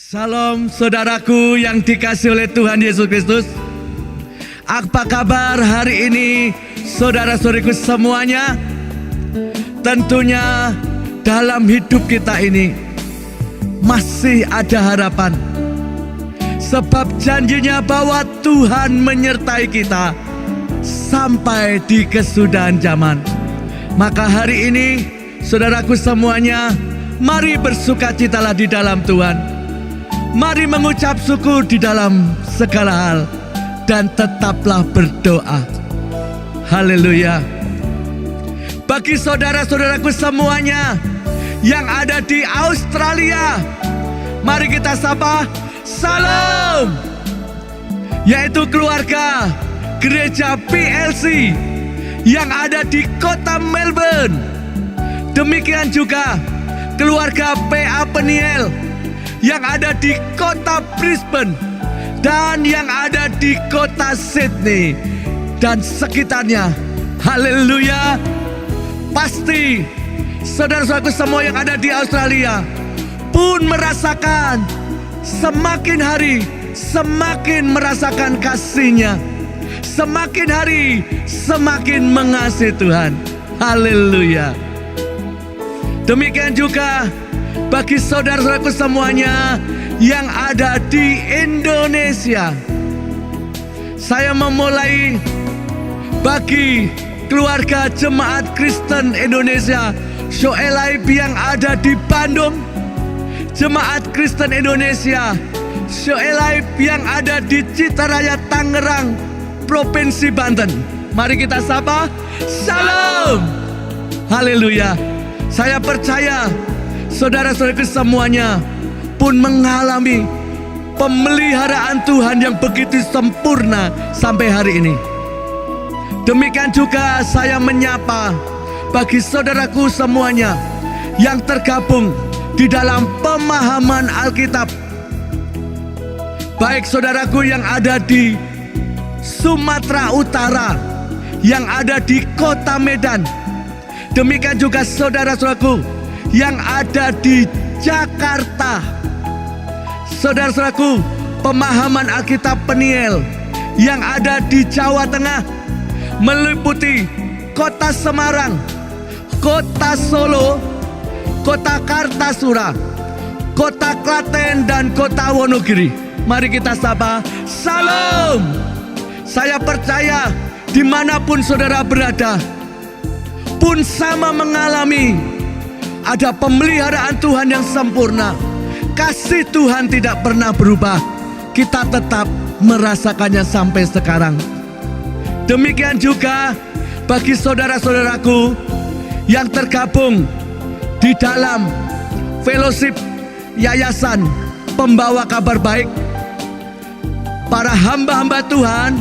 Salam saudaraku yang dikasihi oleh Tuhan Yesus Kristus. Apa kabar hari ini saudara-saudariku semuanya? Tentunya dalam hidup kita ini masih ada harapan. Sebab janjinya bahwa Tuhan menyertai kita sampai di kesudahan zaman. Maka hari ini saudaraku semuanya, mari bersukacitalah di dalam Tuhan. Mari mengucap syukur di dalam segala hal dan tetaplah berdoa. Haleluya. Bagi saudara-saudaraku semuanya yang ada di Australia, mari kita sapa salam, yaitu keluarga gereja PLC yang ada di kota Melbourne. Demikian juga keluarga PA Peniel yang ada di kota Brisbane dan yang ada di kota Sydney dan sekitarnya. Haleluya. Pasti saudara-saudaraku semua yang ada di Australia pun merasakan semakin hari semakin merasakan kasih-Nya, semakin hari semakin mengasihi Tuhan. Haleluya. Demikian juga bagi saudara-saudaraku semuanya yang ada di Indonesia, saya memulai bagi keluarga Jemaat Kristen Indonesia Shoelaib yang ada di Bandung, Jemaat Kristen Indonesia Shoelaib yang ada di Citaraya, Tangerang, Provinsi Banten. Mari kita sapa salam. Haleluya. Saya percaya saudara-saudaraku semuanya pun mengalami pemeliharaan Tuhan yang begitu sempurna sampai hari ini. Demikian juga saya menyapa bagi saudaraku semuanya yang tergabung di dalam pemahaman Alkitab. Baik saudaraku yang ada di Sumatera Utara, yang ada di kota Medan. Demikian juga saudara-saudaraku yang ada di Jakarta. Saudara-saudaraku, pemahaman Alkitab Peniel yang ada di Jawa Tengah meliputi kota Semarang, kota Solo, kota Kartasura, kota Klaten, dan kota Wonogiri. Mari kita sapa salam. Saya percaya dimanapun saudara berada pun sama mengalami ada pemeliharaan Tuhan yang sempurna. Kasih Tuhan tidak pernah berubah. Kita tetap merasakannya sampai sekarang. Demikian juga bagi saudara-saudaraku yang tergabung di dalam fellowship Yayasan Pembawa Kabar Baik, para hamba-hamba Tuhan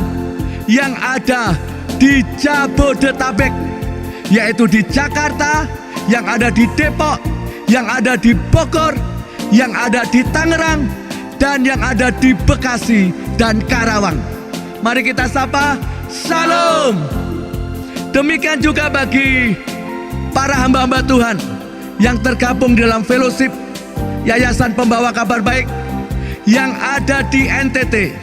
yang ada di Jabodetabek, yaitu di Jakarta, yang ada di Depok, yang ada di Bogor, yang ada di Tangerang, dan yang ada di Bekasi dan Karawang. Mari kita sapa salam. Demikian juga bagi para hamba-hamba Tuhan yang tergabung dalam fellowship Yayasan Pembawa Kabar Baik yang ada di NTT,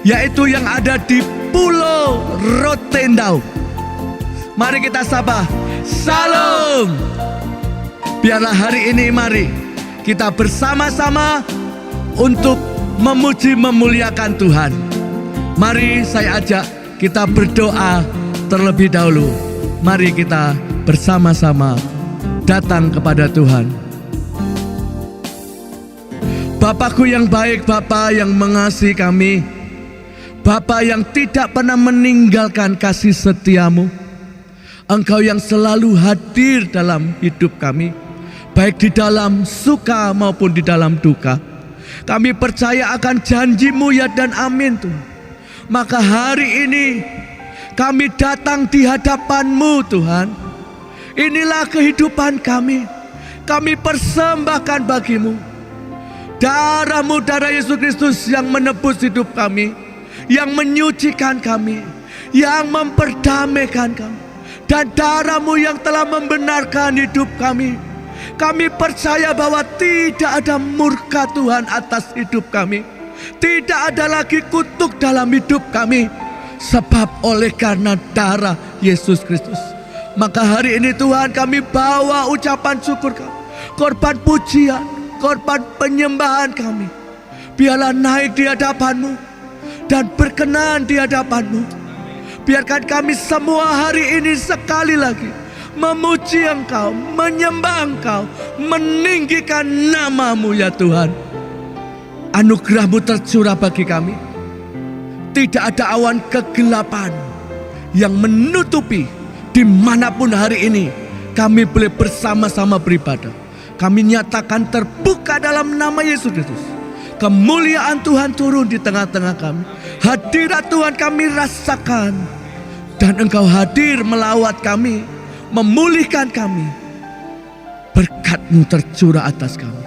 yaitu yang ada di Pulau Rotendau. Mari kita sapa salam. Biarlah hari ini mari kita bersama-sama untuk memuji memuliakan Tuhan. Mari saya ajak kita berdoa terlebih dahulu. Mari kita bersama-sama datang kepada Tuhan. Bapakku yang baik, Bapa yang mengasihi kami, Bapa yang tidak pernah meninggalkan kasih setia-Mu. Engkau yang selalu hadir dalam hidup kami, baik di dalam suka maupun di dalam duka. Kami percaya akan janji-Mu ya dan amin Tuhan. Maka hari ini kami datang di hadapan-Mu Tuhan. Inilah kehidupan kami. Kami persembahkan bagi-Mu. Darah-Mu, darah Yesus Kristus yang menebus hidup kami, yang menyucikan kami, yang memperdamaikan kami. Dan darah-Mu yang telah membenarkan hidup kami, Kami percaya bahwa tidak ada murka Tuhan atas hidup kami. Tidak ada lagi kutuk dalam hidup kami. Sebab oleh karena darah Yesus Kristus. Maka hari ini Tuhan kami bawa ucapan syukur kami. Korban pujian, korban penyembahan kami. Biarlah naik di hadapan-Mu dan berkenan di hadapan-Mu. Biarkan kami semua hari ini sekali lagi memuji Engkau, menyembah Engkau, meninggikan nama-Mu ya Tuhan. Anugerah-Mu tercurah bagi kami. Tidak ada awan kegelapan yang menutupi dimanapun hari ini kami boleh bersama-sama beribadah. Kami nyatakan terbuka dalam nama Yesus Kristus. Kemuliaan Tuhan turun di tengah-tengah kami. Hadirat Tuhan kami rasakan. Dan Engkau hadir melawat kami, memulihkan kami. Berkat-Mu tercurah atas kami.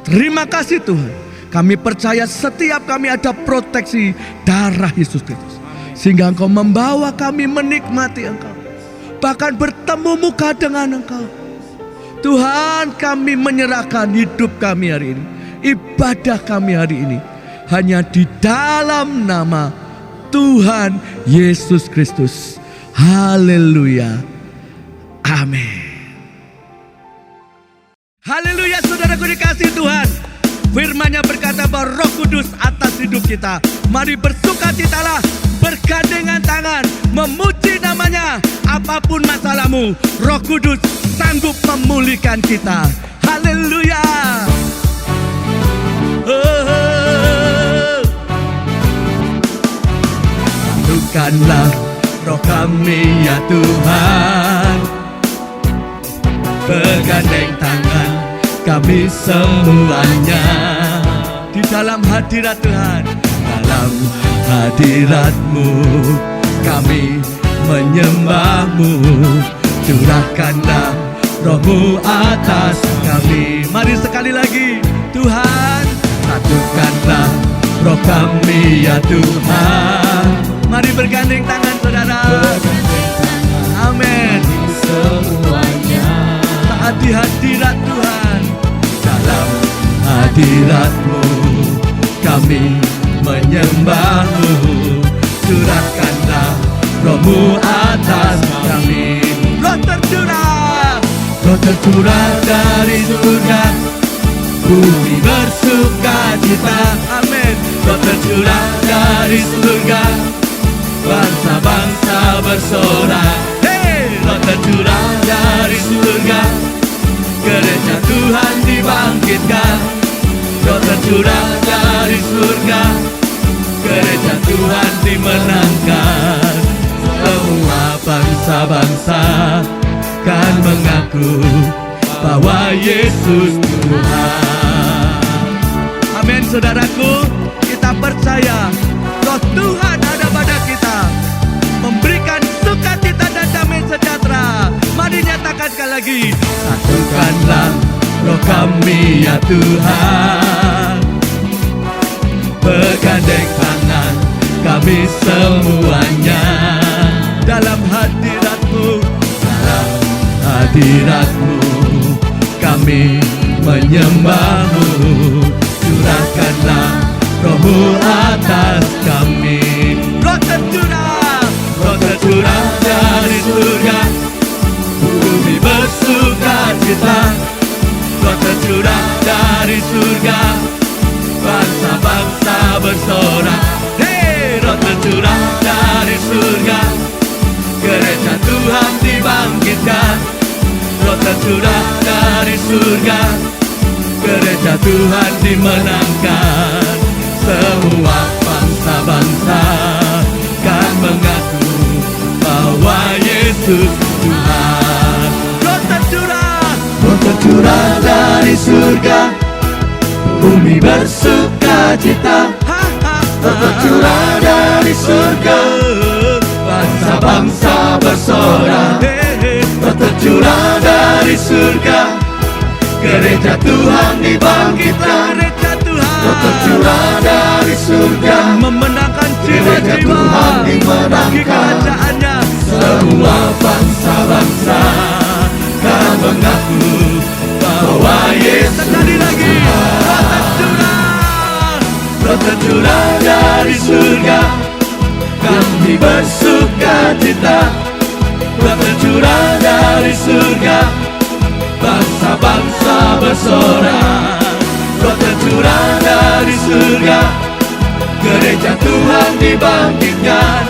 Terima kasih Tuhan. Kami percaya setiap kami ada proteksi darah Yesus Kristus. Sehingga Engkau membawa kami menikmati Engkau. Bahkan bertemu muka dengan Engkau. Tuhan, kami menyerahkan hidup kami hari ini. Ibadah kami hari ini hanya di dalam nama Tuhan Yesus Kristus. Haleluya. Amin. Haleluya, saudaraku dikasihi Tuhan. Firman-Nya berkata bahwa Roh Kudus atas hidup kita. Mari bersukacitalah, bergandengan tangan, memuji namanya. Apapun masalahmu, Roh Kudus sanggup memulihkan kita. Haleluya. Satukanlah roh kami ya Tuhan. Bergandeng tangan kami semuanya di dalam hadirat Tuhan. Dalam hadirat-Mu kami menyembah-Mu. Curahkanlah Roh-Mu atas kami. Mari sekali lagi Tuhan, satukanlah roh kami ya Tuhan. Mari bergandeng tangan saudara. Amin. Semuanya saat di hadirat Tuhan. Dalam hadirat-Mu kami menyembah-Mu. Curahkanlah Roh-Mu atas kami. Roh tercurah, Roh tercurah dari surga. Bumi bersuka cita. Amin. Roh tercurah dari surga. Bangsa-bangsa bersorak. Hey, Roh tercurah dari surga. Gereja Tuhan dibangkitkan. Roh tercurah dari surga. Gereja Tuhan dimenangkan. Semua bangsa-bangsa kan mengaku bahwa Yesus Tuhan. Amin saudaraku. Kita percaya Roh Tuhan ada pada kita, memberikan sukacita dan damai sejahtera. Mari nyatakan sekali lagi. Satukanlah roh kami ya Tuhan. Bergandeng tangan kami semuanya. Dalam hadirat-Mu, dalam hadirat-Mu kami menyembah-Mu. Curahkanlah Roh-Mu atas kami. Roh tercurah, Roh tercurah dari surga. Bumi bersuka cita. Roh tercurah dari surga. Bangsa-bangsa bersorak. Hei, Roh tercurah dari surga. Gereja Tuhan dibangkitkan. Roh tercurah dari surga. Gereja Tuhan dimenangkan. Semua bangsa-bangsa kan mengaku bahwa Yesus Tuhan. Roh tercurah dari surga. Bumi bersuka cita. Roh tercurah dari surga. Bangsa-bangsa bersorak. Roh tercurah dari surga. Gereja Tuhan dibangkitkan. Roh tercurah dari surga. Memenangkan jiwa-jiwa bagi kerajaannya. Semua bangsa-bangsa kan mengaku tercurah dari surga, kami bersuka cita. Roh tercurah dari surga, bangsa-bangsa bersorak. Roh tercurah dari surga, gereja Tuhan dibangkitkan.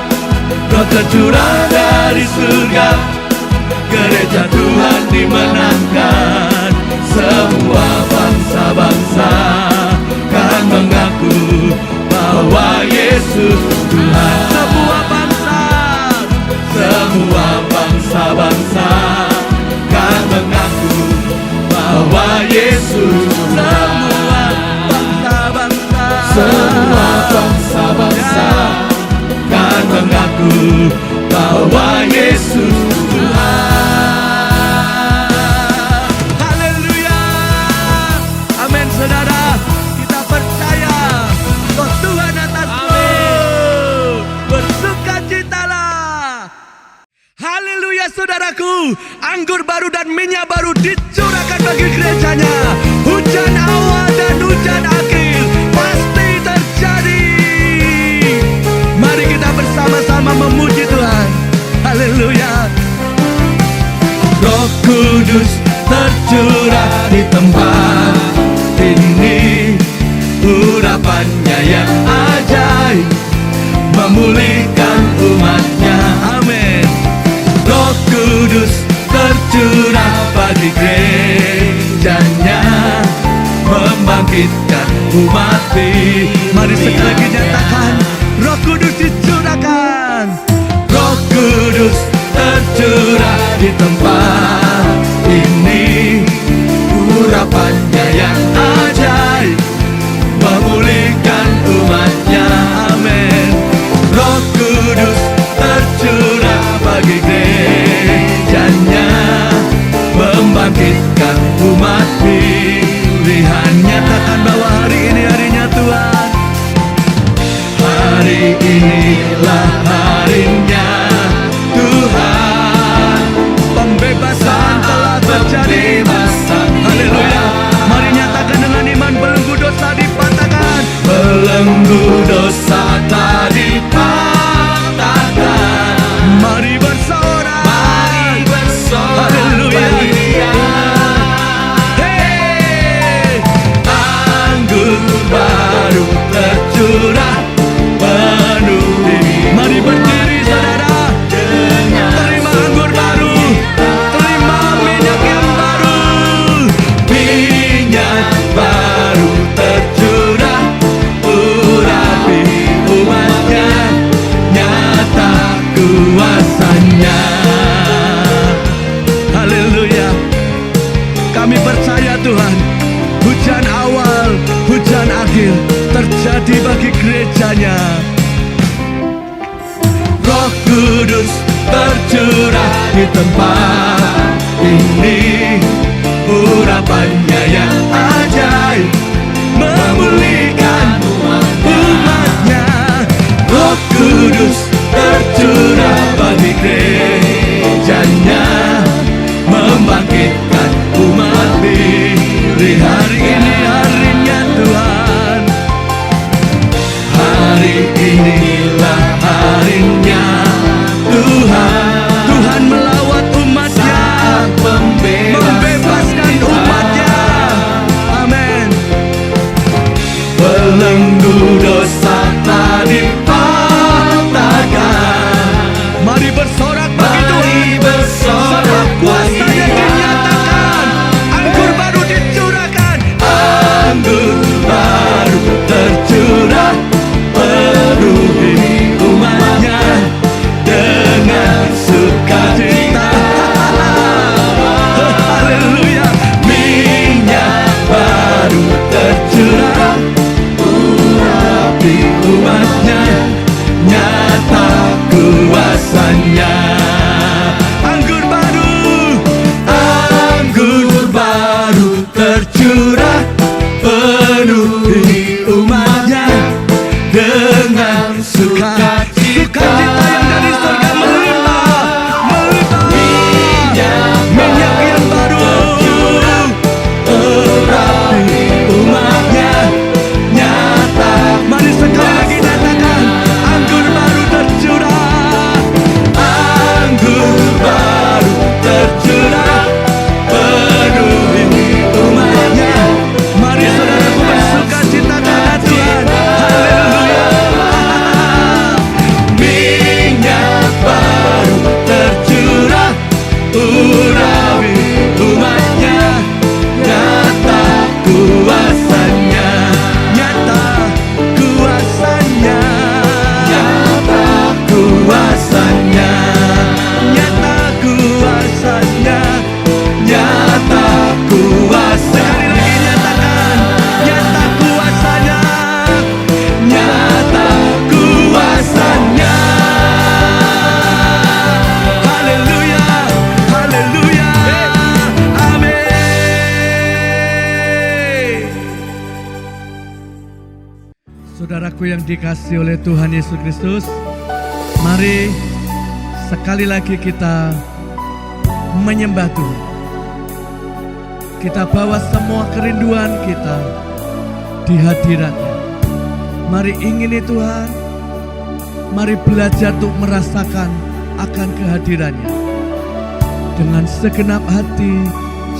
Roh tercurah dari surga, gereja Tuhan dimenangkan. Semua bangsa-bangsa kan mengaku bahwa Yesus Tuhan. Semua bangsa-bangsa kan mengaku bahwa Yesus Tuhan. Semua bangsa-bangsa kan mengaku bahwa Yesus Tuhan. Haleluya. Amin saudara. Kita percaya bahwa Tuhan atasmu. Bersukacitalah. Haleluya saudaraku. Anggur baru dan minyak baru dicurahkan bagi gerejanya. Hujan awal dan hujan akhir pasti terjadi. Mari kita bersama-sama memuji Tuhan. Haleluya. Roh Kudus tercurah di tempat ini. Urapannya yang ajaib memulihkan umatnya. Amin. Roh Kudus tercurah bagi gerejanya, membangkitkan umat. Mari sekali lagi nyatakan, Roh Kudus dicurahkan. Roh Kudus tercurah di tempat ini. Urapannya yang ajaib memulihkan umatnya. Amin. Roh Kudus tercurah bagi gerejanya, membangkitkan umat pilihan. Nyatakan bahwa hari ini harinya Tuhan. Hari inilah harinya Tuhan. Pembebasan telah terjadi. Haleluya. Mari nyatakan dengan iman, belenggu dosa dipatahkan. Belenggu dosa tadi patahkan. Mari bersorak. Mari bersorak. Haleluya. Hey, anggur baru tercurah penuh. Mari berdiri saudara. Terima anggur baru. Terima minyak yang baru. Minyak baru tercurah. Urapi umatnya. Nyata kuasanya. Haleluya. Kami percaya Tuhan, hujan awal, hujan akhir terjadi bagi gerejanya. Roh Kudus tercurah di tempat ini. Urapannya yang ajaib memulihkan umatnya. Roh Kudus tercurah bagi gerejanya, membangkitkan umat pilih. Hari ini harinya Tuhan. Hari inilah harinya Tuhan. Tuhan melawat umatnya, membebaskan umatnya. Amin. Belenggu dosa tadi patahkan. Mari bersorak bagi Tuhan. Sebab kuasanya dinyatakan. Anggur baru dicurahkan. Anggur baru tercurah. Penuhi umatnya dengan sukacita. Haleluya. Minyak baru tercurah. Urapi umatnya. Nyata kuasanya. Anggur baru tercurah. Penuhi umatnya dengan sukacita. Sukacita yang dari surga melimpah. Minyak yang baru urapi umatnya. Nyata. Mari Saudaraku yang dikasihi oleh Tuhan Yesus Kristus, mari sekali lagi kita menyembah Tuhan. Kita bawa semua kerinduan kita di hadirat-Nya. Mari ingini Tuhan, mari belajar untuk merasakan akan kehadiran-Nya. Dengan segenap hati,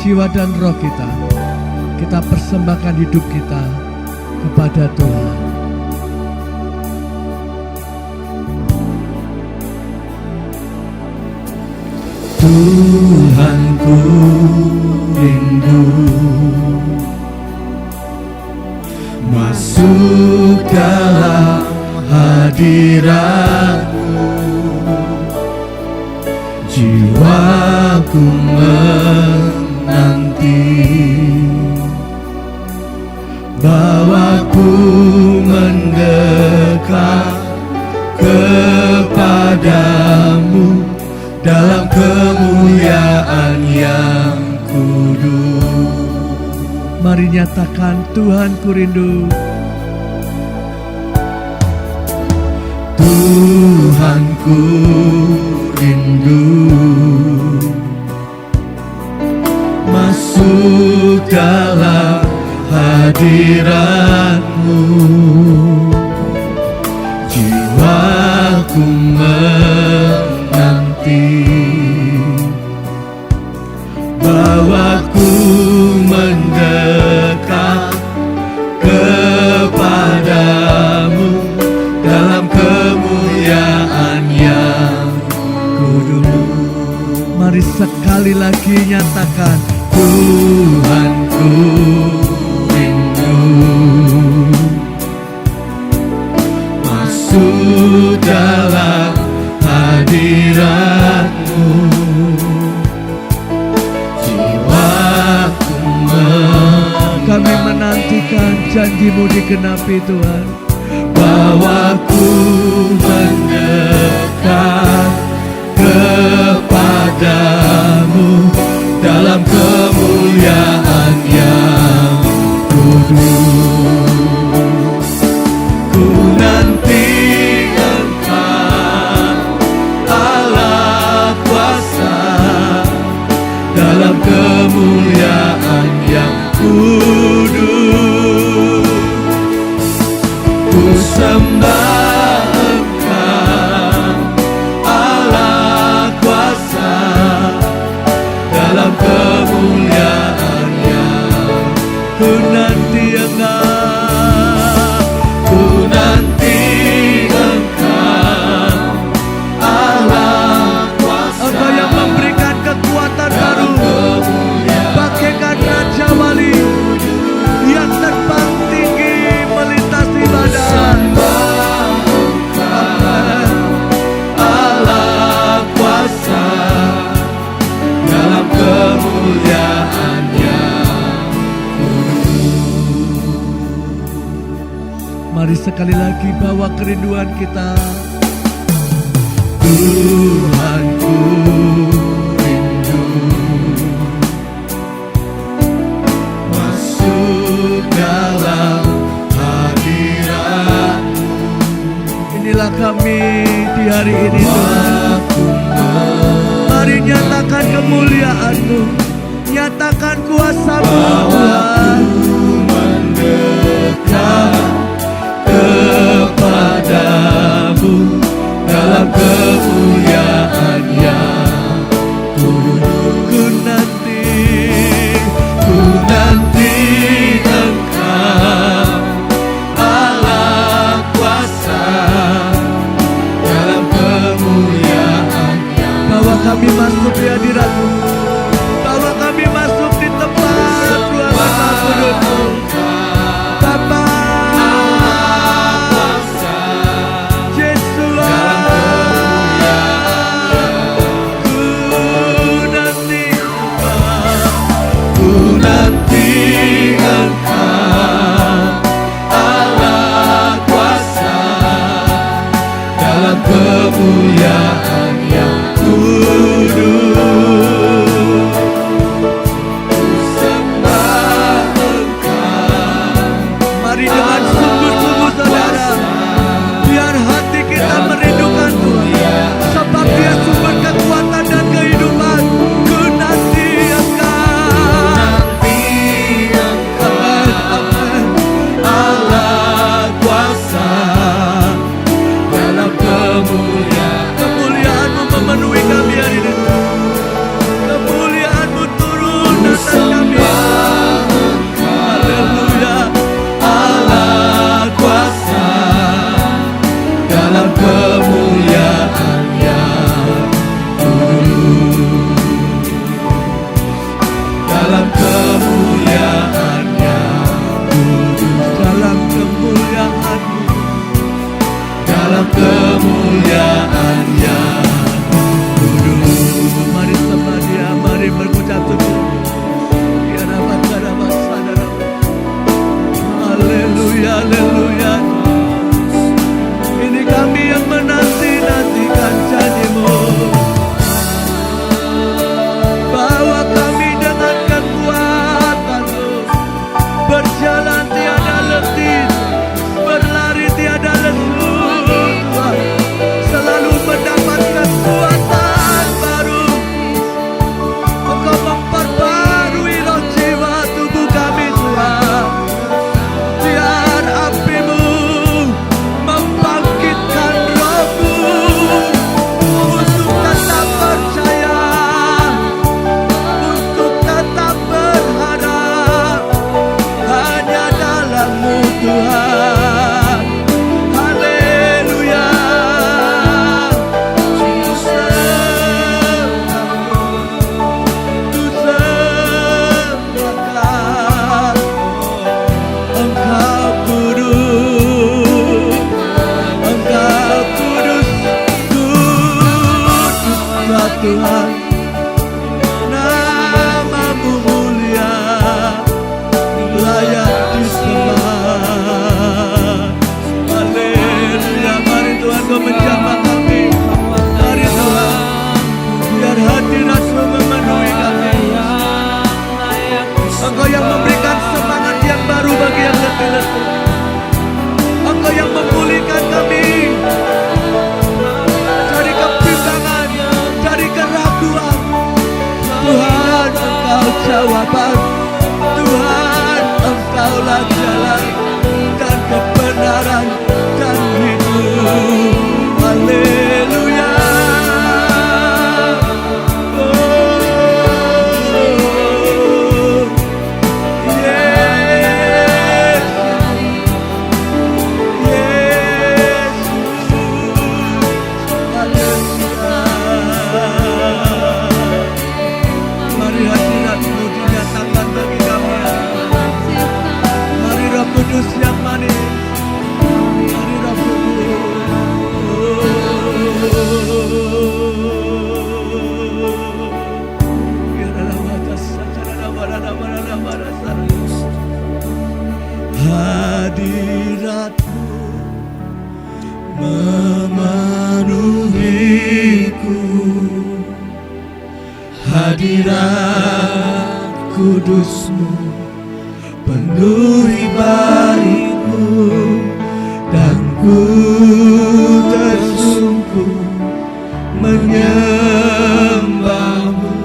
jiwa dan roh kita, kita persembahkan hidup kita kepada Tuhan. Tuhanku rindu masuk dalam hadirat-Mu, jiwaku menanti, bawaku mendekat kepadamu dalam kemuliaan yang kudus. Mari nyatakan, Tuhan ku rindu. Tuhanku rindu masuk dalam hadirat-Mu, jiwaku menanti, bawaku mendekat kepadamu dalam kemuliaan yang kudus. Mari sekali lagi nyatakan, Tuhanku rindu masuk dalam hadirat-Mu, jiwaku kami menantikan janji-Mu digenapi Tuhan. bawaku mendekat kepadamu dalam kemuliaan yang kudus. Ku nanti Engkau Allah kuasa dalam kemuliaan yang kudus. Ku sembah Engkau Allah kuasa dalam kemuliaan yang Ku nanti Engkau, ku nanti Engkau Allah kuasa. Engkau yang memberikan kekuatan baru, bagaikan Raja Wali yang terbang tinggi melintasi badan. Allah kuasa dalam kemuliaan yang Mari sekali lagi bawa kerinduan kita. Tuhanku rindu masuk dalam hadirat-Mu, Inilah kami di hari ini Tuhan. Mari nyatakan kemuliaan-Mu, nyatakan kuasa-Mu Tuhan. mendekat kepadamu dalam kemuliaan yang kudus. Ku nanti Engkau Allah kuasa dalam kemuliaan yang Bawa kami masuk di hadirat-Mu, bawa kami masuk di tempat Haleluya. Ini kami yang menanti-nantikan janji-Mu. Bawa kami dengan kekuatan-Mu, berjalan tiada letih, berlari tiada lesu, Tuhan. Selalu mendapat kekuatan baru. Engkau memperbarui roh jiwa tubuh kami, Tuhan. Biar api-Mu membangkitkan rohku untuk tetap percaya, untuk tetap berharap hanya dalam-Mu, Tuhan. Haleluya. Ku serahkan, Engkau kudus, Engkau kudus, kudus ya Tuhan. Nama-Mu mulia, layak disembah. Haleluya. Mari Tuhan Kau menjamah kami. Mari Tuhan, biar hadirat-Mu memenuhi kami. Engkau yang memberikan semangat yang baru bagi yang letih lesu. Engkau yang memulihkan kami dari kebimbangan, dari keraguan. Tuhan, Engkau jawaban. Tuhan, Engkaulah jalan dan kebenaran dan hidup. Haleluya. Oh, Yesus, Yesus. Haleluya. Mari hadirat-Mu dinyatakan bagi kami. Mari Roh Kudus yang manis. Mari Roh Kudus. Biarlah wajah sakarana barana barana barasa. Hadirat-Mu memenuhiku. Hadirat kudus-Mu penuhi baitku, dan ku tersungkur menyembah-Mu.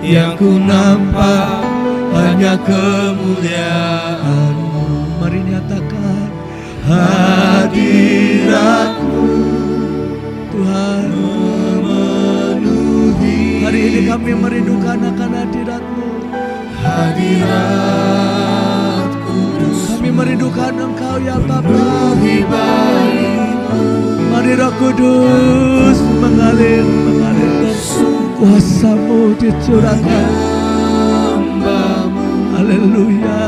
Yang ku nampak hanya kemuliaan-Mu. Mari nyatakan hadirat-Mu, Tuhan memenuhi. Hari ini kami merindukan akan hadirat-Mu. Hadirat kudus, kami merindukan Engkau ya Bapa. Mari Roh Kudus mengalir, mengalir. Kuasa-Mu dicurahkan. Haleluya.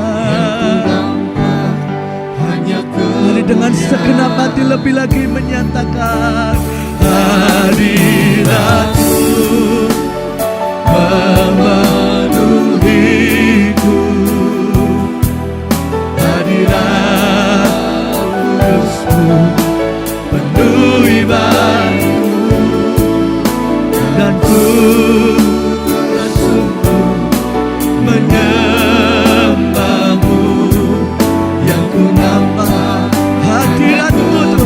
Mari dengan segenap hati lebih lagi menyatakan hadirat-Mu memenuhiku. Hadirat kudus-Mu penuhi baitku, dan ku tersungkur menyembah-Mu. Yang ku nampak hadirat-Mu,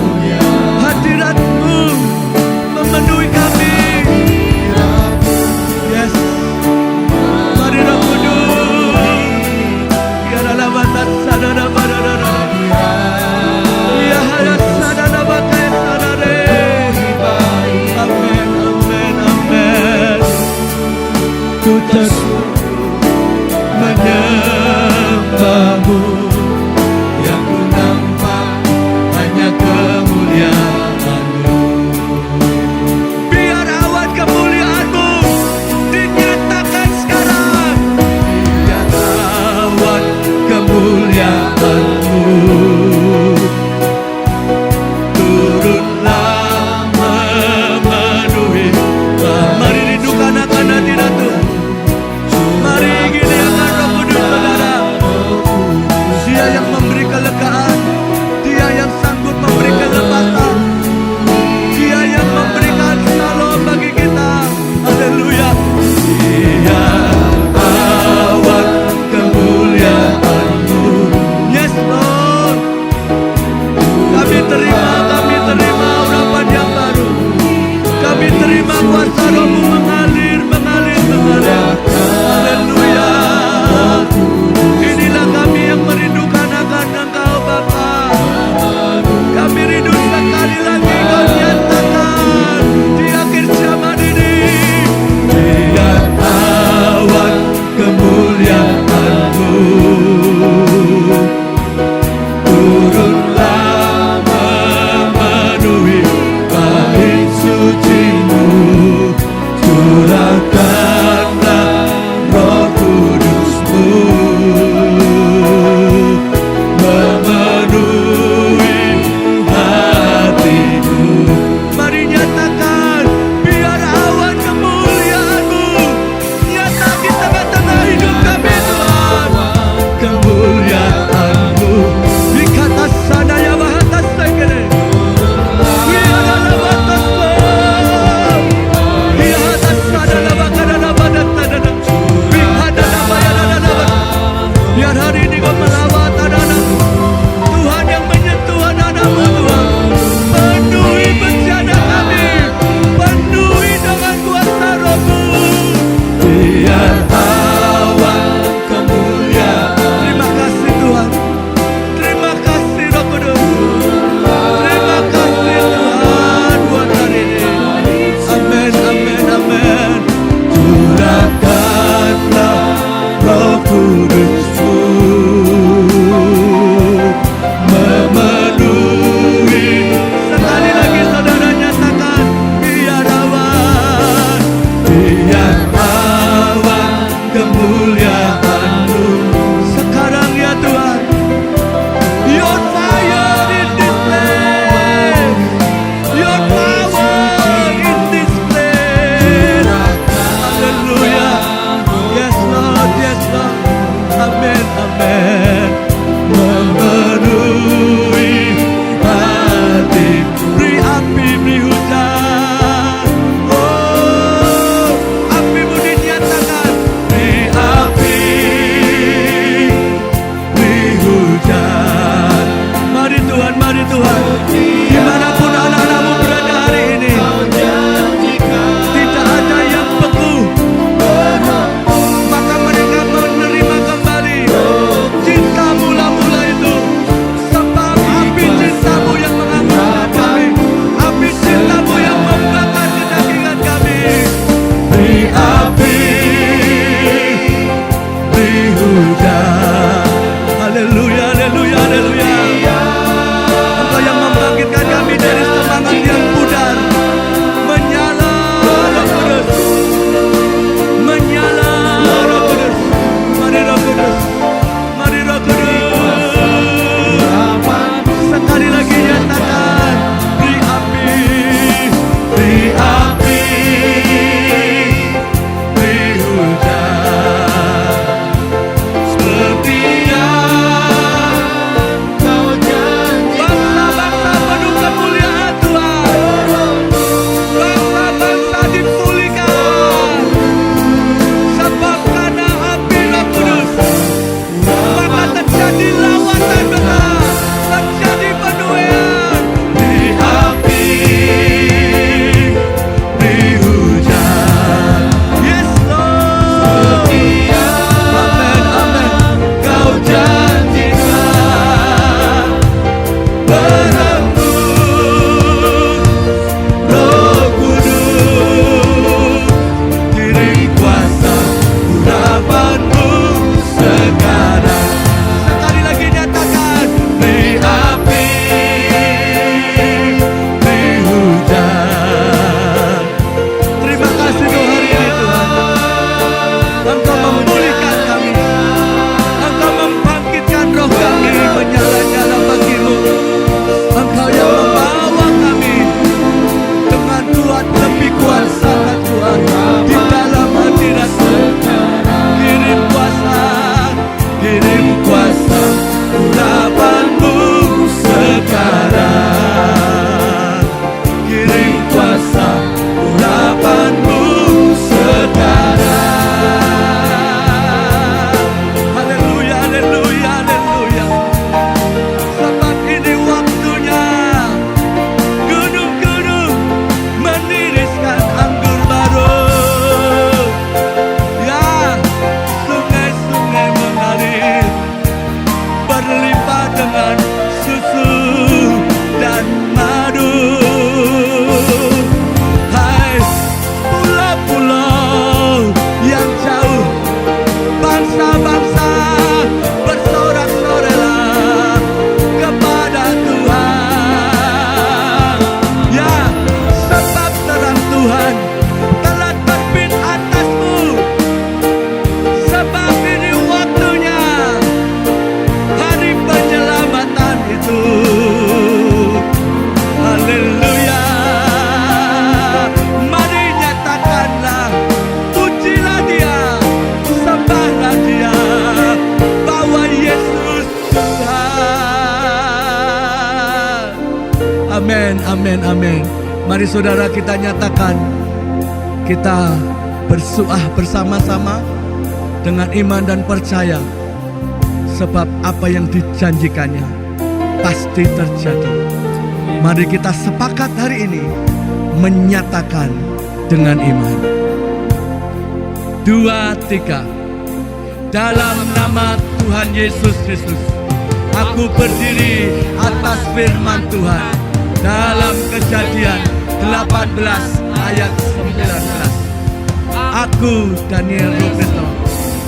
hadirat-Mu memenuhi kami. Yes. Mari Roh Kudus, biarlah batas sadana badana. Ya hayat sadana bakai sadare. Amin, amin, amin. Ku tersungkur menyembah-Mu. Yang ku nampak hanya kemuliaan-Mu. Biar awan kemuliaan-Mu dinyatakan sekarang. Biar awan kemuliaan-Mu turunlah memenuhi. Mari rindukan akan hadirat Tuhan. Mari ingin akan Roh Kudus, saudara. Dia yang memberi kelegaan. Biar hari ini kau melawat anak-anakmu. Tuhan yang menyentuh anak-anakmu Tuhan. Penuhi bencana kami. Penuhi dengan kuasa Roh-Mu. Biar awan kemuliaan. Terima kasih Tuhan. Terima kasih Roh Kudus. Terima kasih Tuhan buat hari ini. Amin, amin, amin. Curahkanlah Roh Kudus-Mu memenuhi. Sekali lagi saudara nyatakan, biar awan. Biar awan kemuliaan-Mu. Sekarang ya Tuhan, Your fire in this place, Your power in this place. Haleluya. Yes Lord, yes Lord. Amin, amin. Memenuhi hati. Beri api, beri hujan. Oh, apimu dinyatakan. Beri api, beri hujan. Mari Tuhan, mari Tuhan. Dimanapun anak-anakmu berada hari ini, tidak ada yang beku, maka mereka menerima kembali cinta mula-mula itu. Sebab api cintamu yang mengangkatkan kami, api cintamu yang membakar kedagingan kami. Beri api, beri hujan. Haleluya, haleluya, haleluya. Engkau yang membangkitkan kami dari semangat yang pudar. Menyala Roh Kudus, menyala Roh Kudus. Mari Roh Kudus, mari Roh Kudus. Sekali lagi nyatakan, beri api, Beri api, beri hujan. Seperti yang Kau janjikan. bangsa-bangsa penuh kemuliaan Tuhan. Bangsa-bangsa dipulihkan. Sebab karena api Roh Kudus, maka terjadi lawatan besar, terjadi penuaian. Beri api, beri hujan. Yes Lord. Seperti yang Amin, amin. Kau janjikan. Berembus Roh Kudus, kirim kuasa urapan-Mu sekarang. Sekali lagi nyatakan, Beri api, beri hujan. terima kasih untuk hari ini Tuhan. Engkau memulihkan kami, Engkau membangkitkan roh kami menyala-nyala bagi-Mu. Engkau yang membawa kami dengan kuat, lebih kuat, sangat kuat di dalam hadirat-Mu. Kirim kuasa, Kirim kuasa urapan-Mu sekarang. Kirim kuasa urapan-Mu sekarang. haleluya, haleluya, haleluya. Sebab ini waktunya gunung-gunung meniriskan anggur baru. Ya, sungai-sungai mengalir berlimpah dengan susu dan madu. Hai pulau-pulau yang jauh, bangsa-bangsa bersorak-sorai kepada Tuhan. Ya, sebab terang Tuhan telah terbit atasmu. Sebab ini waktunya hari penyelamatan itu. Haleluya. Mari nyatakanlah, pujilah Dia, sembahlah Dia, bahwa Yesus Tuhan. Amin, amin, amin. Mari saudara kita nyatakan, kita bersuah bersama-sama dengan iman dan percaya sebab apa yang dijanjikannya pasti terjadi. Mari kita sepakat hari ini menyatakan dengan iman. 2, 3. Dalam nama Tuhan Yesus Kristus, aku berdiri atas firman Tuhan dalam Kejadian 18 ayat 19. Aku, Daniel Roberto,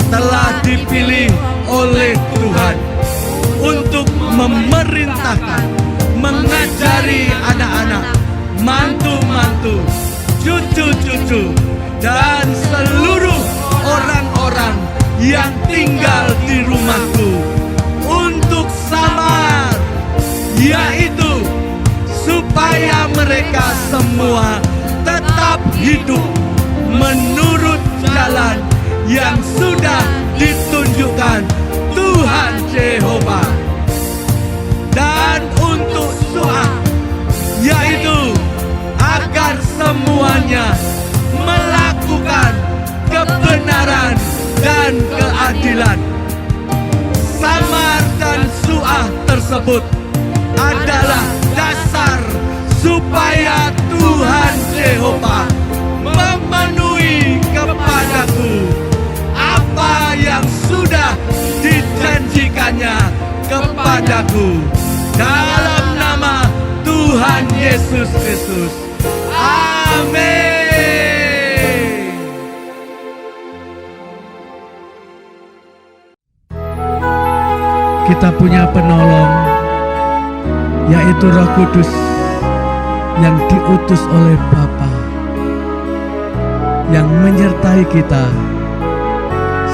telah dipilih oleh Tuhan untuk memerintahkan, mengajari anak-anak, mantu-mantu, cucu-cucu, dan seluruh orang-orang yang tinggal di rumahku untuk samar, yaitu supaya mereka semua tetap hidup menurut jalan yang sudah ditunjukkan Tuhan Yehova. Dan untuk Suah, yaitu agar semuanya melakukan kebenaran dan keadilan. Samar dan Suah tersebut adalah dasar supaya Tuhan Yehova memenuhi kepadaku apa yang sudah dijanjikannya kepadaku dalam nama Tuhan Yesus Kristus. Amin. Kita punya penolong, yaitu Roh Kudus yang diutus oleh Bapa, yang menyertai kita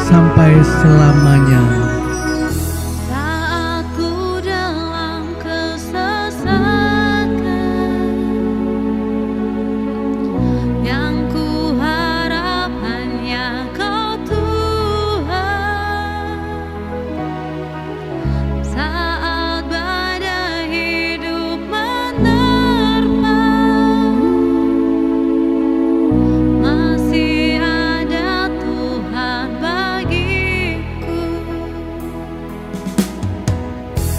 sampai selamanya. Saat ku dalam kesesatan, yang ku harap hanya Kau Tuhan. Saat badai hidup menerpa, masih ada Tuhan bagiku.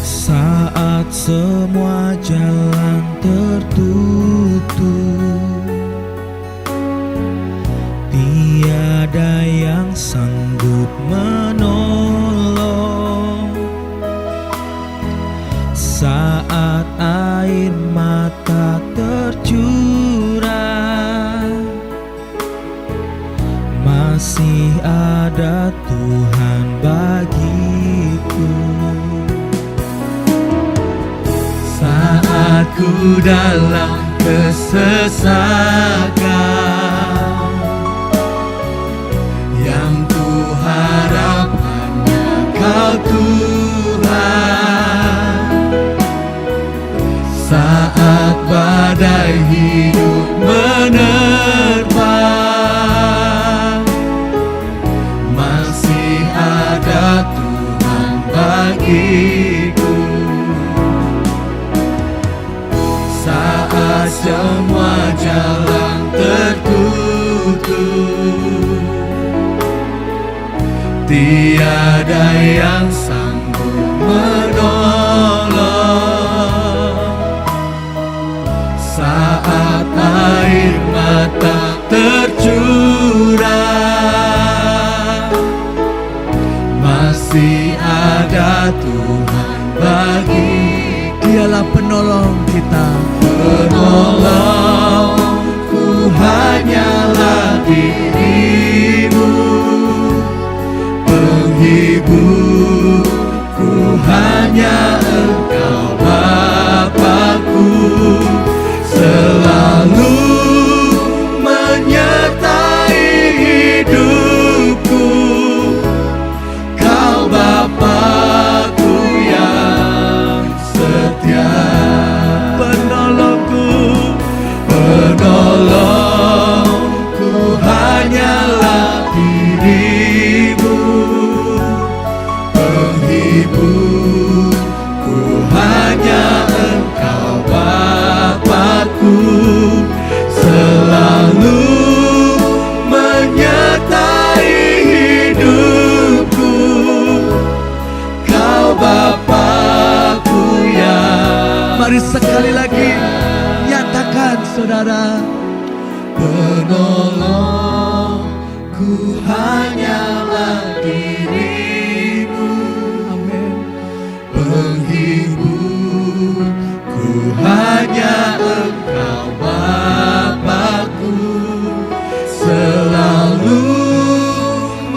Saat semua jalan tertutup, tiada yang sanggup menolong. Saat air mata tercurah, masih ada Tuhan bagiku. Saat ku dalam kesesakan, yang ku harap hanya Kau Tuhan. Saat badai hidup menerpa, masih ada Tuhan bagiku. Saat semua jalan tertutup, tiada yang sanggup menolong. Saat air mata tercurah, masih ada Tuhan bagi. Dialah penolong kita. Penolongku hanyalah dirimu, penghiburku hanya Engkau Bapa-Ku, selalu menyertai hidupku. Kau Bapa-Ku yang setia. Penolongku hanyalah dirimu, penghiburku hanya Engkau Bapa-Ku, selalu menyertai hidupku. Kau Mari sekali lagi nyatakan saudara. Penolongku hanyalah dirimu, Amin. penghiburku hanya Engkau Bapa-Ku, selalu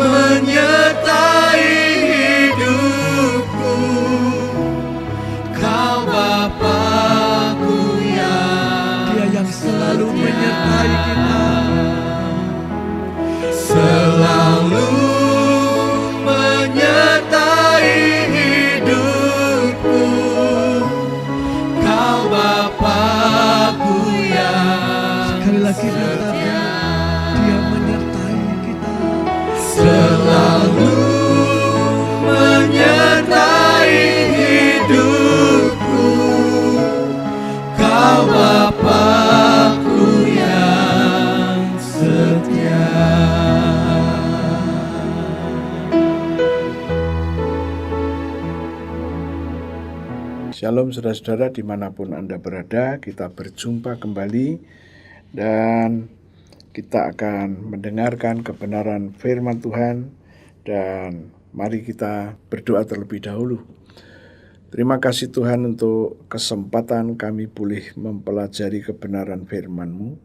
menyertai hidupku. Kau Bapa-Ku yang Dia yang selalu menyertai kita. selalu menyertai hidupku. Kau Bapa-Ku yang Sekali lagi nyatakan, Dia menyertai kita. selalu menyertai hidupku. Kau Bapa-Ku yang setia. Shalom saudara-saudara dimanapun Anda berada, kita berjumpa kembali dan kita akan mendengarkan kebenaran firman Tuhan, dan mari kita berdoa terlebih dahulu. Terima kasih Tuhan untuk kesempatan kami boleh mempelajari kebenaran firman-Mu.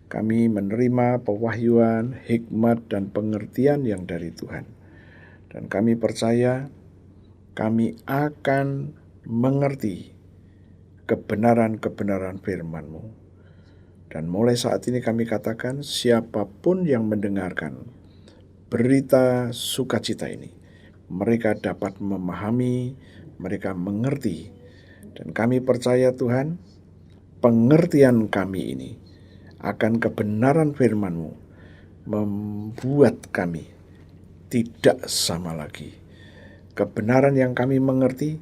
Kami menerima pewahyuan, hikmat, dan pengertian yang dari Tuhan. Dan kami percaya kami akan mengerti kebenaran-kebenaran firman-Mu. Dan mulai saat ini kami katakan, siapapun yang mendengarkan berita sukacita ini, mereka dapat memahami, mereka mengerti. Dan kami percaya Tuhan, pengertian kami ini akan kebenaran firman-Mu membuat kami tidak sama lagi. Kebenaran yang kami mengerti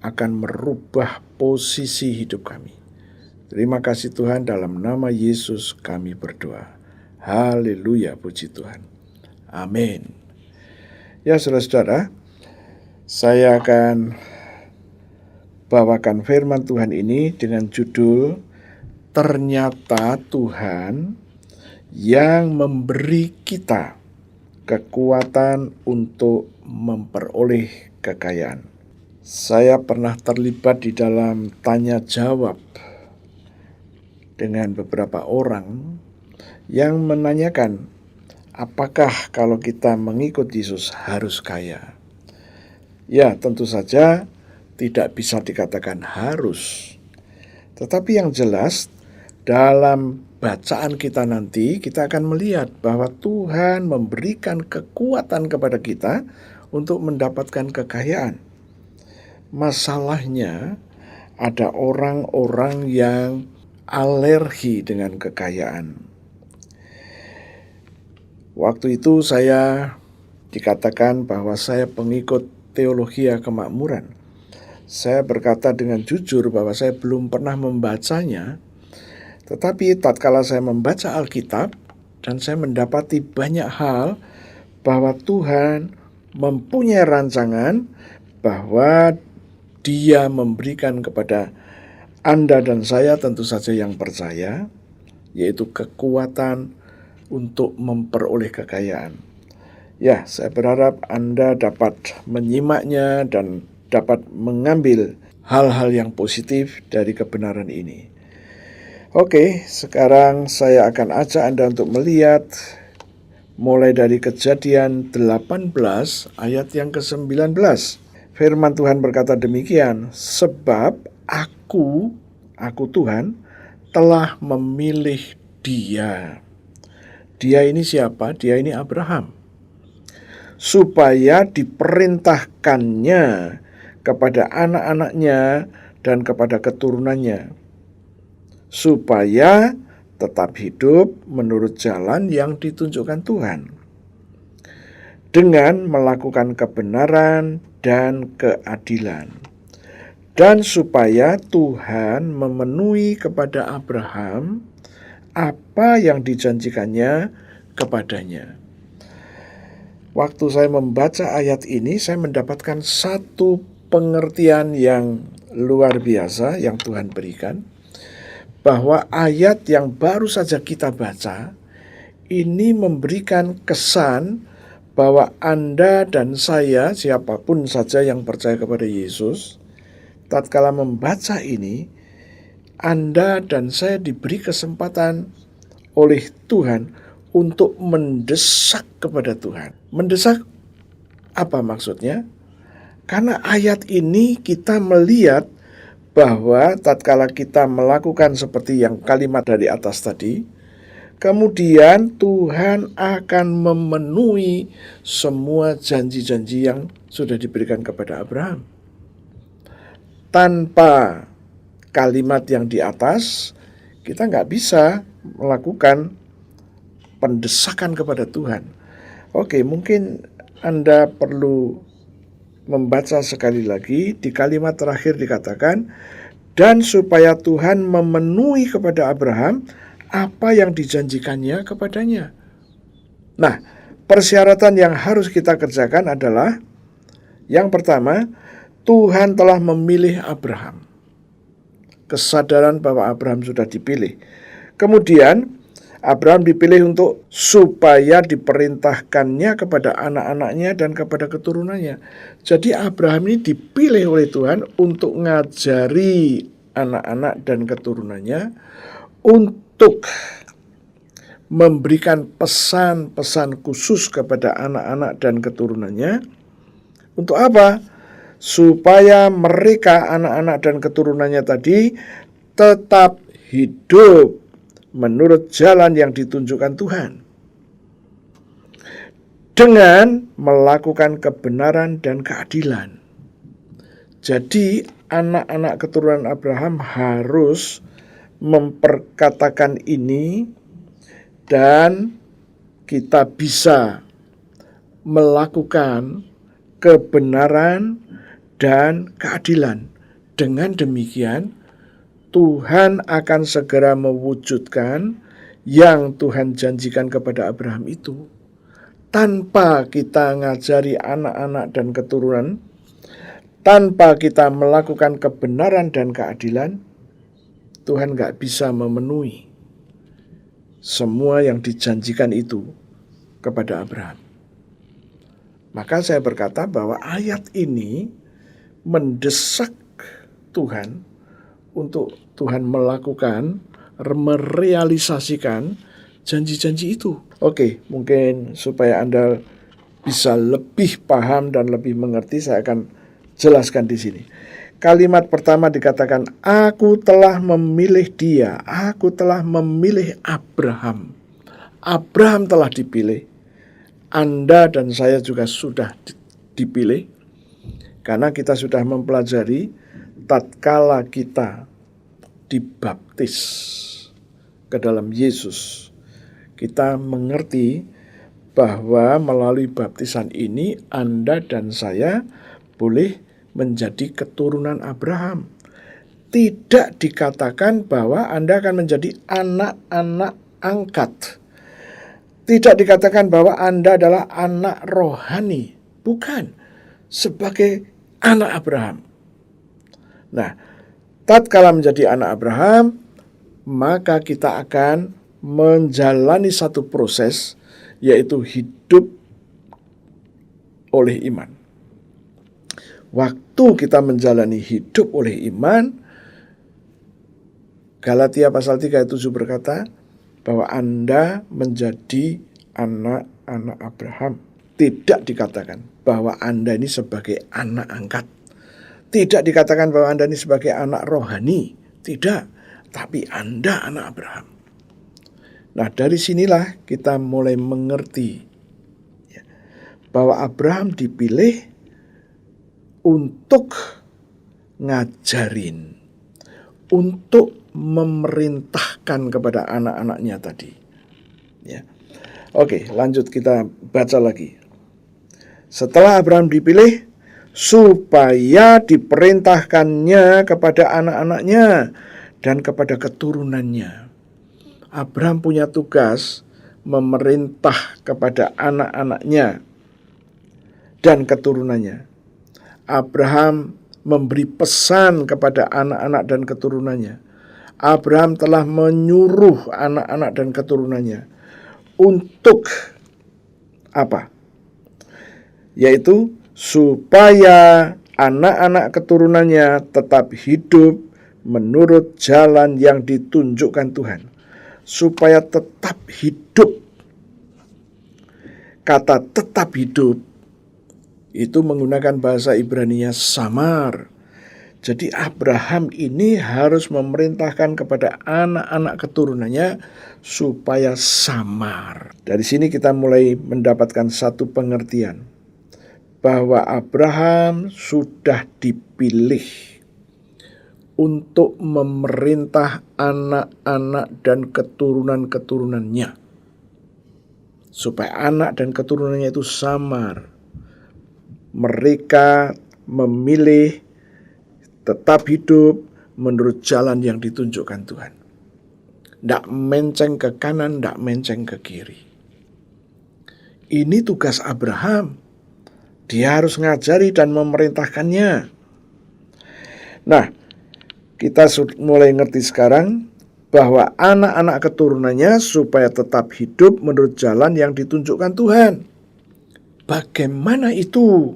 akan merubah posisi hidup kami. Terima kasih Tuhan, dalam nama Yesus kami berdoa. Haleluya, puji Tuhan. Amin. Ya saudara-saudara, saya akan bawakan firman Tuhan ini dengan judul Ternyata Tuhan yang memberi kita kekuatan untuk memperoleh kekayaan. Saya pernah terlibat di dalam tanya jawab dengan beberapa orang yang menanyakan, apakah kalau kita mengikut Yesus harus kaya? Ya, tentu saja tidak bisa dikatakan harus. Tetapi yang jelas, dalam bacaan kita nanti, kita akan melihat bahwa Tuhan memberikan kekuatan kepada kita untuk mendapatkan kekayaan. Masalahnya, ada orang-orang yang alergi dengan kekayaan. Waktu itu saya dikatakan bahwa saya pengikut teologi kemakmuran. Saya berkata dengan jujur bahwa saya belum pernah membacanya, tetapi tatkala saya membaca Alkitab dan saya mendapati banyak hal bahwa Tuhan mempunyai rancangan bahwa Dia memberikan kepada Anda dan saya, tentu saja yang percaya, yaitu kekuatan untuk memperoleh kekayaan. Ya, saya berharap Anda dapat menyimaknya dan dapat mengambil hal-hal yang positif dari kebenaran ini. Oke, sekarang saya akan ajak Anda untuk melihat mulai dari Kejadian 18 ayat yang ke-19. Firman Tuhan berkata demikian, sebab aku Tuhan telah memilih dia. Dia ini siapa? Dia ini Abraham. Supaya diperintahkannya kepada anak-anaknya dan kepada keturunannya, supaya tetap hidup menurut jalan yang ditunjukkan Tuhan, dengan melakukan kebenaran dan keadilan, dan supaya Tuhan memenuhi kepada Abraham apa yang dijanjikannya kepadanya. Waktu saya membaca ayat ini, saya mendapatkan satu pengertian yang luar biasa yang Tuhan berikan, bahwa ayat yang baru saja kita baca ini memberikan kesan bahwa Anda dan saya, siapapun saja yang percaya kepada Yesus, tatkala membaca ini, Anda dan saya diberi kesempatan oleh Tuhan untuk mendesak kepada Tuhan. Mendesak apa maksudnya? Karena ayat ini kita melihat bahwa tatkala kita melakukan seperti yang kalimat dari atas tadi, kemudian Tuhan akan memenuhi semua janji-janji yang sudah diberikan kepada Abraham. Tanpa kalimat yang di atas, kita nggak bisa melakukan pendesakan kepada Tuhan. Oke, mungkin Anda perlu membaca sekali lagi. Di kalimat terakhir dikatakan, dan supaya Tuhan memenuhi kepada Abraham apa yang dijanjikannya kepadanya. Nah, persyaratan yang harus kita kerjakan adalah, yang pertama, Tuhan telah memilih Abraham. Kesadaran bahwa Abraham sudah dipilih. Kemudian Abraham dipilih untuk supaya diperintahkannya kepada anak-anaknya dan kepada keturunannya. Jadi Abraham ini dipilih oleh Tuhan untuk ngajari anak-anak dan keturunannya, untuk memberikan pesan-pesan khusus kepada anak-anak dan keturunannya. Untuk apa? Supaya mereka, anak-anak dan keturunannya tadi, tetap hidup menurut jalan yang ditunjukkan Tuhan, dengan melakukan kebenaran dan keadilan. Jadi anak-anak keturunan Abraham harus memperkatakan ini, dan kita bisa melakukan kebenaran dan keadilan. Dengan demikian Tuhan akan segera mewujudkan yang Tuhan janjikan kepada Abraham itu. Tanpa kita ngajari anak-anak dan keturunan, tanpa kita melakukan kebenaran dan keadilan, Tuhan gak bisa memenuhi semua yang dijanjikan itu kepada Abraham. Maka saya berkata bahwa ayat ini mendesak Tuhan untuk Tuhan melakukan, merealisasikan janji-janji itu. Oke, mungkin supaya Anda bisa lebih paham dan lebih mengerti, saya akan jelaskan di sini. Kalimat pertama dikatakan, aku telah memilih dia, aku telah memilih Abraham. Abraham telah dipilih. Anda dan saya juga sudah dipilih, karena kita sudah mempelajari tatkala kita dibaptis ke dalam Yesus, kita mengerti bahwa melalui baptisan ini Anda dan saya boleh menjadi keturunan Abraham. Tidak dikatakan bahwa Anda akan menjadi anak-anak angkat. Tidak dikatakan bahwa Anda adalah anak rohani. Bukan, sebagai anak Abraham. Nah, tatkala menjadi anak Abraham, maka kita akan menjalani satu proses, yaitu hidup oleh iman. Waktu kita menjalani hidup oleh iman, Galatia pasal 3 ayat 7 berkata bahwa Anda menjadi anak-anak Abraham. Tidak dikatakan bahwa Anda ini sebagai anak angkat. Tidak dikatakan bahwa Anda ini sebagai anak rohani. Tidak. Tapi Anda anak Abraham. Nah, dari sinilah kita mulai mengerti bahwa Abraham dipilih untuk ngajarin, untuk memerintahkan kepada anak-anaknya tadi. Ya. Oke, lanjut kita baca lagi. Setelah Abraham dipilih, supaya diperintahkannya kepada anak-anaknya dan kepada keturunannya. Abraham punya tugas memerintah kepada anak-anaknya dan keturunannya. Abraham memberi pesan kepada anak-anak dan keturunannya. Abraham telah menyuruh anak-anak dan keturunannya untuk apa? Yaitu supaya anak-anak keturunannya tetap hidup menurut jalan yang ditunjukkan Tuhan. Supaya tetap hidup. Kata tetap hidup itu menggunakan bahasa Ibrani-nya samar. Jadi Abraham ini harus memerintahkan kepada anak-anak keturunannya supaya samar. Dari sini kita mulai mendapatkan satu pengertian bahwa Abraham sudah dipilih untuk memerintah anak-anak dan keturunan-keturunannya, supaya anak dan keturunannya itu samar. Mereka memilih tetap hidup menurut jalan yang ditunjukkan Tuhan. Tidak menceng ke kanan, tidak menceng ke kiri. Ini tugas Abraham. Dia harus ngajari dan memerintahkannya. Nah, kita mulai ngerti sekarang bahwa anak-anak keturunannya supaya tetap hidup menurut jalan yang ditunjukkan Tuhan. Bagaimana itu?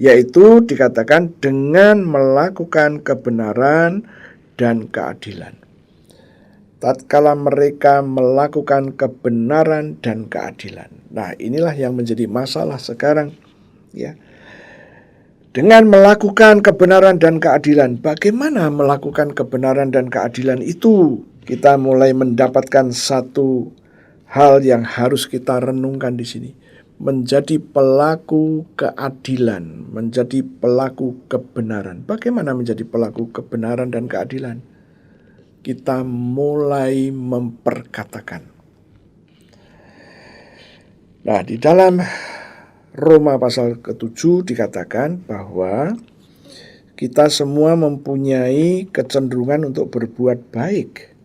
Yaitu dikatakan dengan melakukan kebenaran dan keadilan. Tatkala mereka melakukan kebenaran dan keadilan. Nah, inilah yang menjadi masalah sekarang, ya. Dengan melakukan kebenaran dan keadilan, bagaimana melakukan kebenaran dan keadilan itu? Kita mulai mendapatkan satu hal yang harus kita renungkan di sini. Menjadi pelaku keadilan, menjadi pelaku kebenaran. Bagaimana menjadi pelaku kebenaran dan keadilan? Kita mulai memperkatakan. Nah, di dalam Roma pasal ke-7 dikatakan bahwa kita semua mempunyai kecenderungan untuk berbuat baik,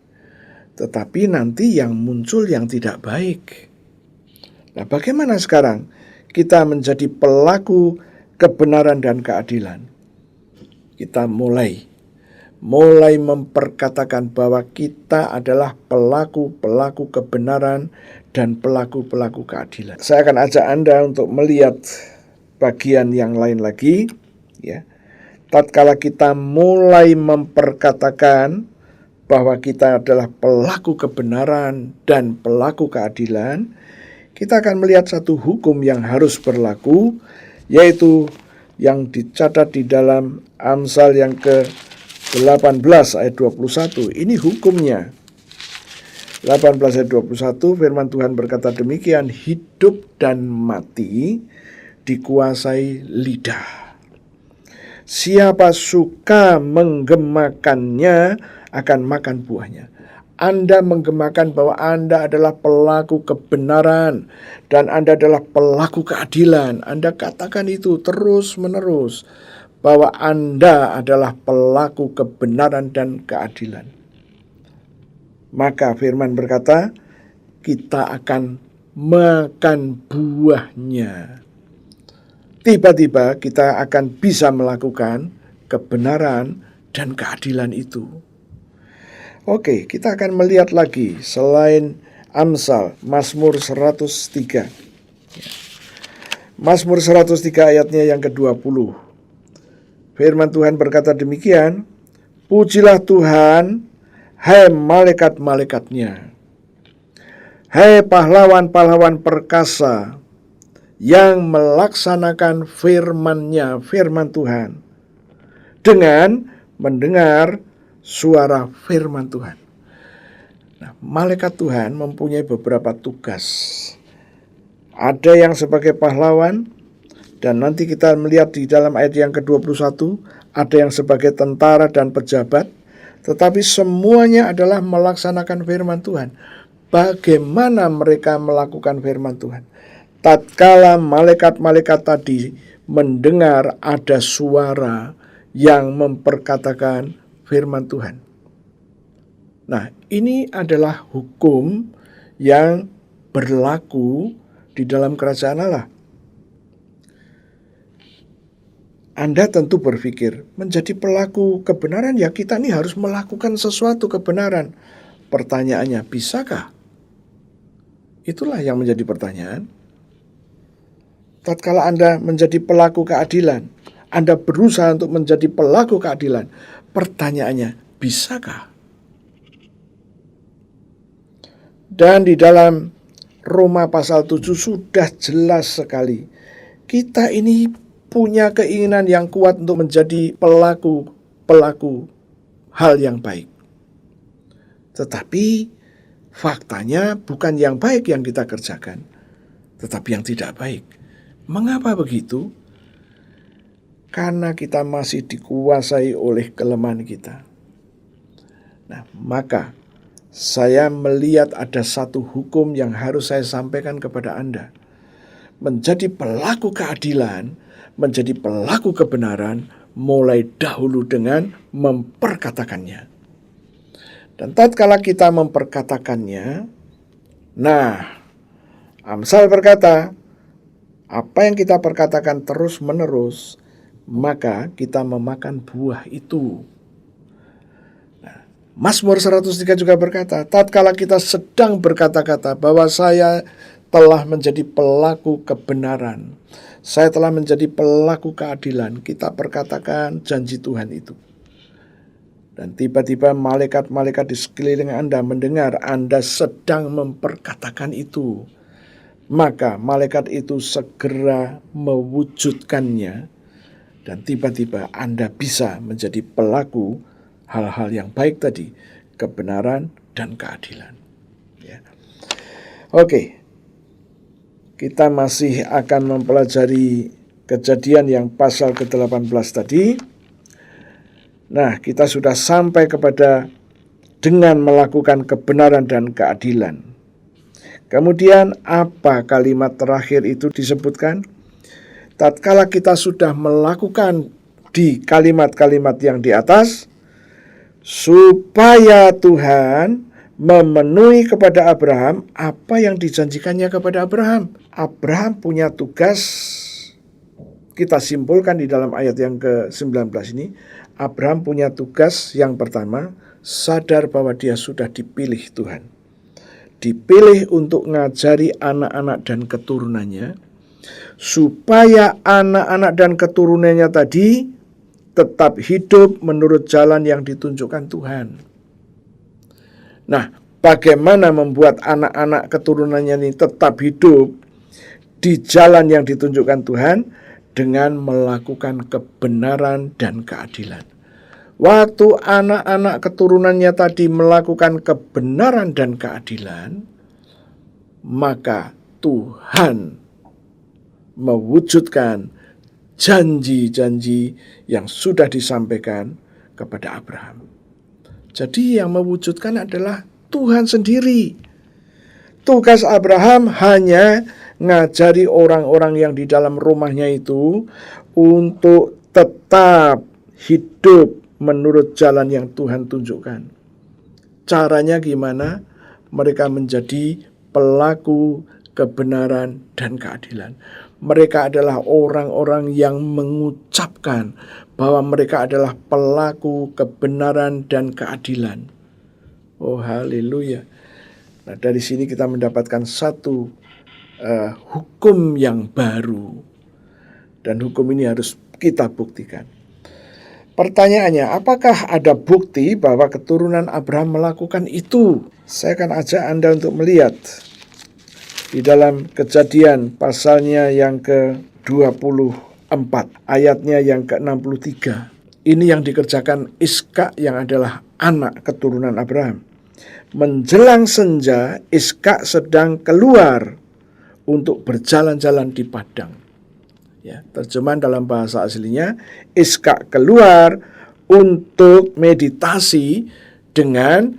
tetapi nanti yang muncul yang tidak baik. Nah, bagaimana sekarang kita menjadi pelaku kebenaran dan keadilan? Kita mulai memperkatakan bahwa kita adalah pelaku-pelaku kebenaran dan pelaku-pelaku keadilan. Saya akan ajak Anda untuk melihat bagian yang lain lagi, ya. Tatkala kita mulai memperkatakan bahwa kita adalah pelaku kebenaran dan pelaku keadilan, kita akan melihat satu hukum yang harus berlaku, yaitu yang dicatat di dalam Amsal yang ke-18 ayat 21. Ini hukumnya. 18 ayat 21 firman Tuhan berkata demikian, hidup dan mati dikuasai lidah. Siapa suka menggemakannya akan makan buahnya. Anda menggemakan bahwa Anda adalah pelaku kebenaran dan Anda adalah pelaku keadilan. Anda katakan itu terus-menerus bahwa Anda adalah pelaku kebenaran dan keadilan. Maka firman berkata, kita akan makan buahnya. Tiba-tiba kita akan bisa melakukan kebenaran dan keadilan itu. Oke, kita akan melihat lagi selain Amsal, Mazmur 103. Mazmur 103 ayatnya yang ke-20. Firman Tuhan berkata demikian, pujilah Tuhan, hai malaikat-malaikatnya, hai pahlawan-pahlawan perkasa yang melaksanakan firman-Nya, firman Tuhan, dengan mendengar suara firman Tuhan. Nah, malaikat Tuhan mempunyai beberapa tugas. Ada yang sebagai pahlawan, dan nanti kita melihat di dalam ayat yang ke-21, ada yang sebagai tentara dan pejabat, tetapi semuanya adalah melaksanakan firman Tuhan. Bagaimana mereka melakukan firman Tuhan? Tatkala malaikat-malaikat tadi mendengar ada suara yang memperkatakan firman Tuhan. Nah, ini adalah hukum yang berlaku di dalam kerajaan Allah. Anda tentu berpikir, menjadi pelaku kebenaran ya kita ini harus melakukan sesuatu kebenaran. Pertanyaannya, bisakah? Itulah yang menjadi pertanyaan. Tatkala Anda menjadi pelaku keadilan, Anda berusaha untuk menjadi pelaku keadilan. Pertanyaannya, bisakah? Dan di dalam Roma pasal 7 sudah jelas sekali. Kita ini punya keinginan yang kuat untuk menjadi pelaku hal yang baik. Tetapi faktanya bukan yang baik yang kita kerjakan, tetapi yang tidak baik. Mengapa begitu? Karena kita masih dikuasai oleh kelemahan kita. Nah, maka saya melihat ada satu hukum yang harus saya sampaikan kepada Anda. Menjadi pelaku keadilan, menjadi pelaku kebenaran, mulai dahulu dengan memperkatakannya. Dan tatkala kita memperkatakannya, nah, Amsal berkata, apa yang kita perkatakan terus-menerus, maka kita memakan buah itu. Mazmur 103 juga berkata, tatkala kita sedang berkata-kata bahwa saya telah menjadi pelaku kebenaran, saya telah menjadi pelaku keadilan, kita perkatakan janji Tuhan itu. Dan tiba-tiba malaikat-malaikat di sekeliling Anda mendengar Anda sedang memperkatakan itu. Maka malaikat itu segera mewujudkannya. Dan tiba-tiba Anda bisa menjadi pelaku hal-hal yang baik tadi, kebenaran dan keadilan. Ya. Oke, kita masih akan mempelajari Kejadian yang pasal ke-18 tadi. Nah, kita sudah sampai kepada dengan melakukan kebenaran dan keadilan. Kemudian apa kalimat terakhir itu disebutkan? Tatkala kita sudah melakukan di kalimat-kalimat yang di atas, supaya Tuhan memenuhi kepada Abraham apa yang dijanjikannya kepada Abraham. Abraham punya tugas, kita simpulkan di dalam ayat yang ke-19 ini, Abraham punya tugas yang pertama, sadar bahwa dia sudah dipilih Tuhan. Dipilih untuk ngajari anak-anak dan keturunannya, supaya anak-anak dan keturunannya tadi tetap hidup menurut jalan yang ditunjukkan Tuhan. Nah, bagaimana membuat anak-anak keturunannya ini tetap hidup di jalan yang ditunjukkan Tuhan? Dengan melakukan kebenaran dan keadilan. Waktu anak-anak keturunannya tadi melakukan kebenaran dan keadilan, maka Tuhan mewujudkan janji-janji yang sudah disampaikan kepada Abraham. Jadi yang mewujudkan adalah Tuhan sendiri. Tugas Abraham hanya ngajari orang-orang yang di dalam rumahnya itu untuk tetap hidup menurut jalan yang Tuhan tunjukkan. Caranya gimana? Mereka menjadi pelaku kebenaran dan keadilan. Mereka adalah orang-orang yang mengucapkan bahwa mereka adalah pelaku kebenaran dan keadilan. Oh, haleluya. Nah, dari sini kita mendapatkan satu hukum yang baru. Dan hukum ini harus kita buktikan. Pertanyaannya, apakah ada bukti bahwa keturunan Abraham melakukan itu? Saya akan ajak Anda untuk melihat di dalam Kejadian pasalnya yang ke-24, ayatnya yang ke-63. Ini yang dikerjakan Ishak yang adalah anak keturunan Abraham. Menjelang senja, Ishak sedang keluar untuk berjalan-jalan di padang. Ya, terjemahan dalam bahasa aslinya, Ishak keluar untuk meditasi dengan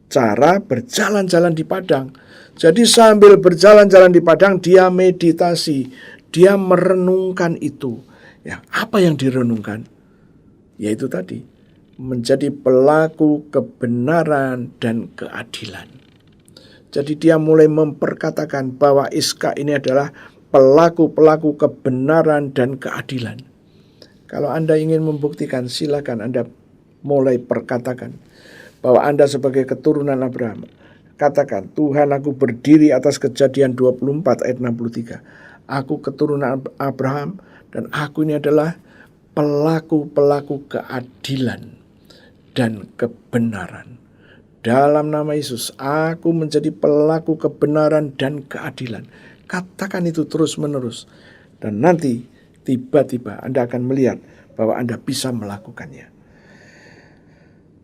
cara berjalan-jalan di padang. Jadi sambil berjalan-jalan di padang, dia meditasi, dia merenungkan itu. Ya, apa yang direnungkan? Yaitu tadi, menjadi pelaku kebenaran dan keadilan. Jadi dia mulai memperkatakan bahwa Ishak ini adalah pelaku-pelaku kebenaran dan keadilan. Kalau Anda ingin membuktikan, silakan Anda mulai perkatakan bahwa Anda sebagai keturunan Abraham. Katakan, Tuhan, aku berdiri atas Kejadian 24 ayat 63. Aku keturunan Abraham dan aku ini adalah pelaku-pelaku keadilan dan kebenaran. Dalam nama Yesus, aku menjadi pelaku kebenaran dan keadilan. Katakan itu terus-menerus. Dan nanti tiba-tiba Anda akan melihat bahwa Anda bisa melakukannya.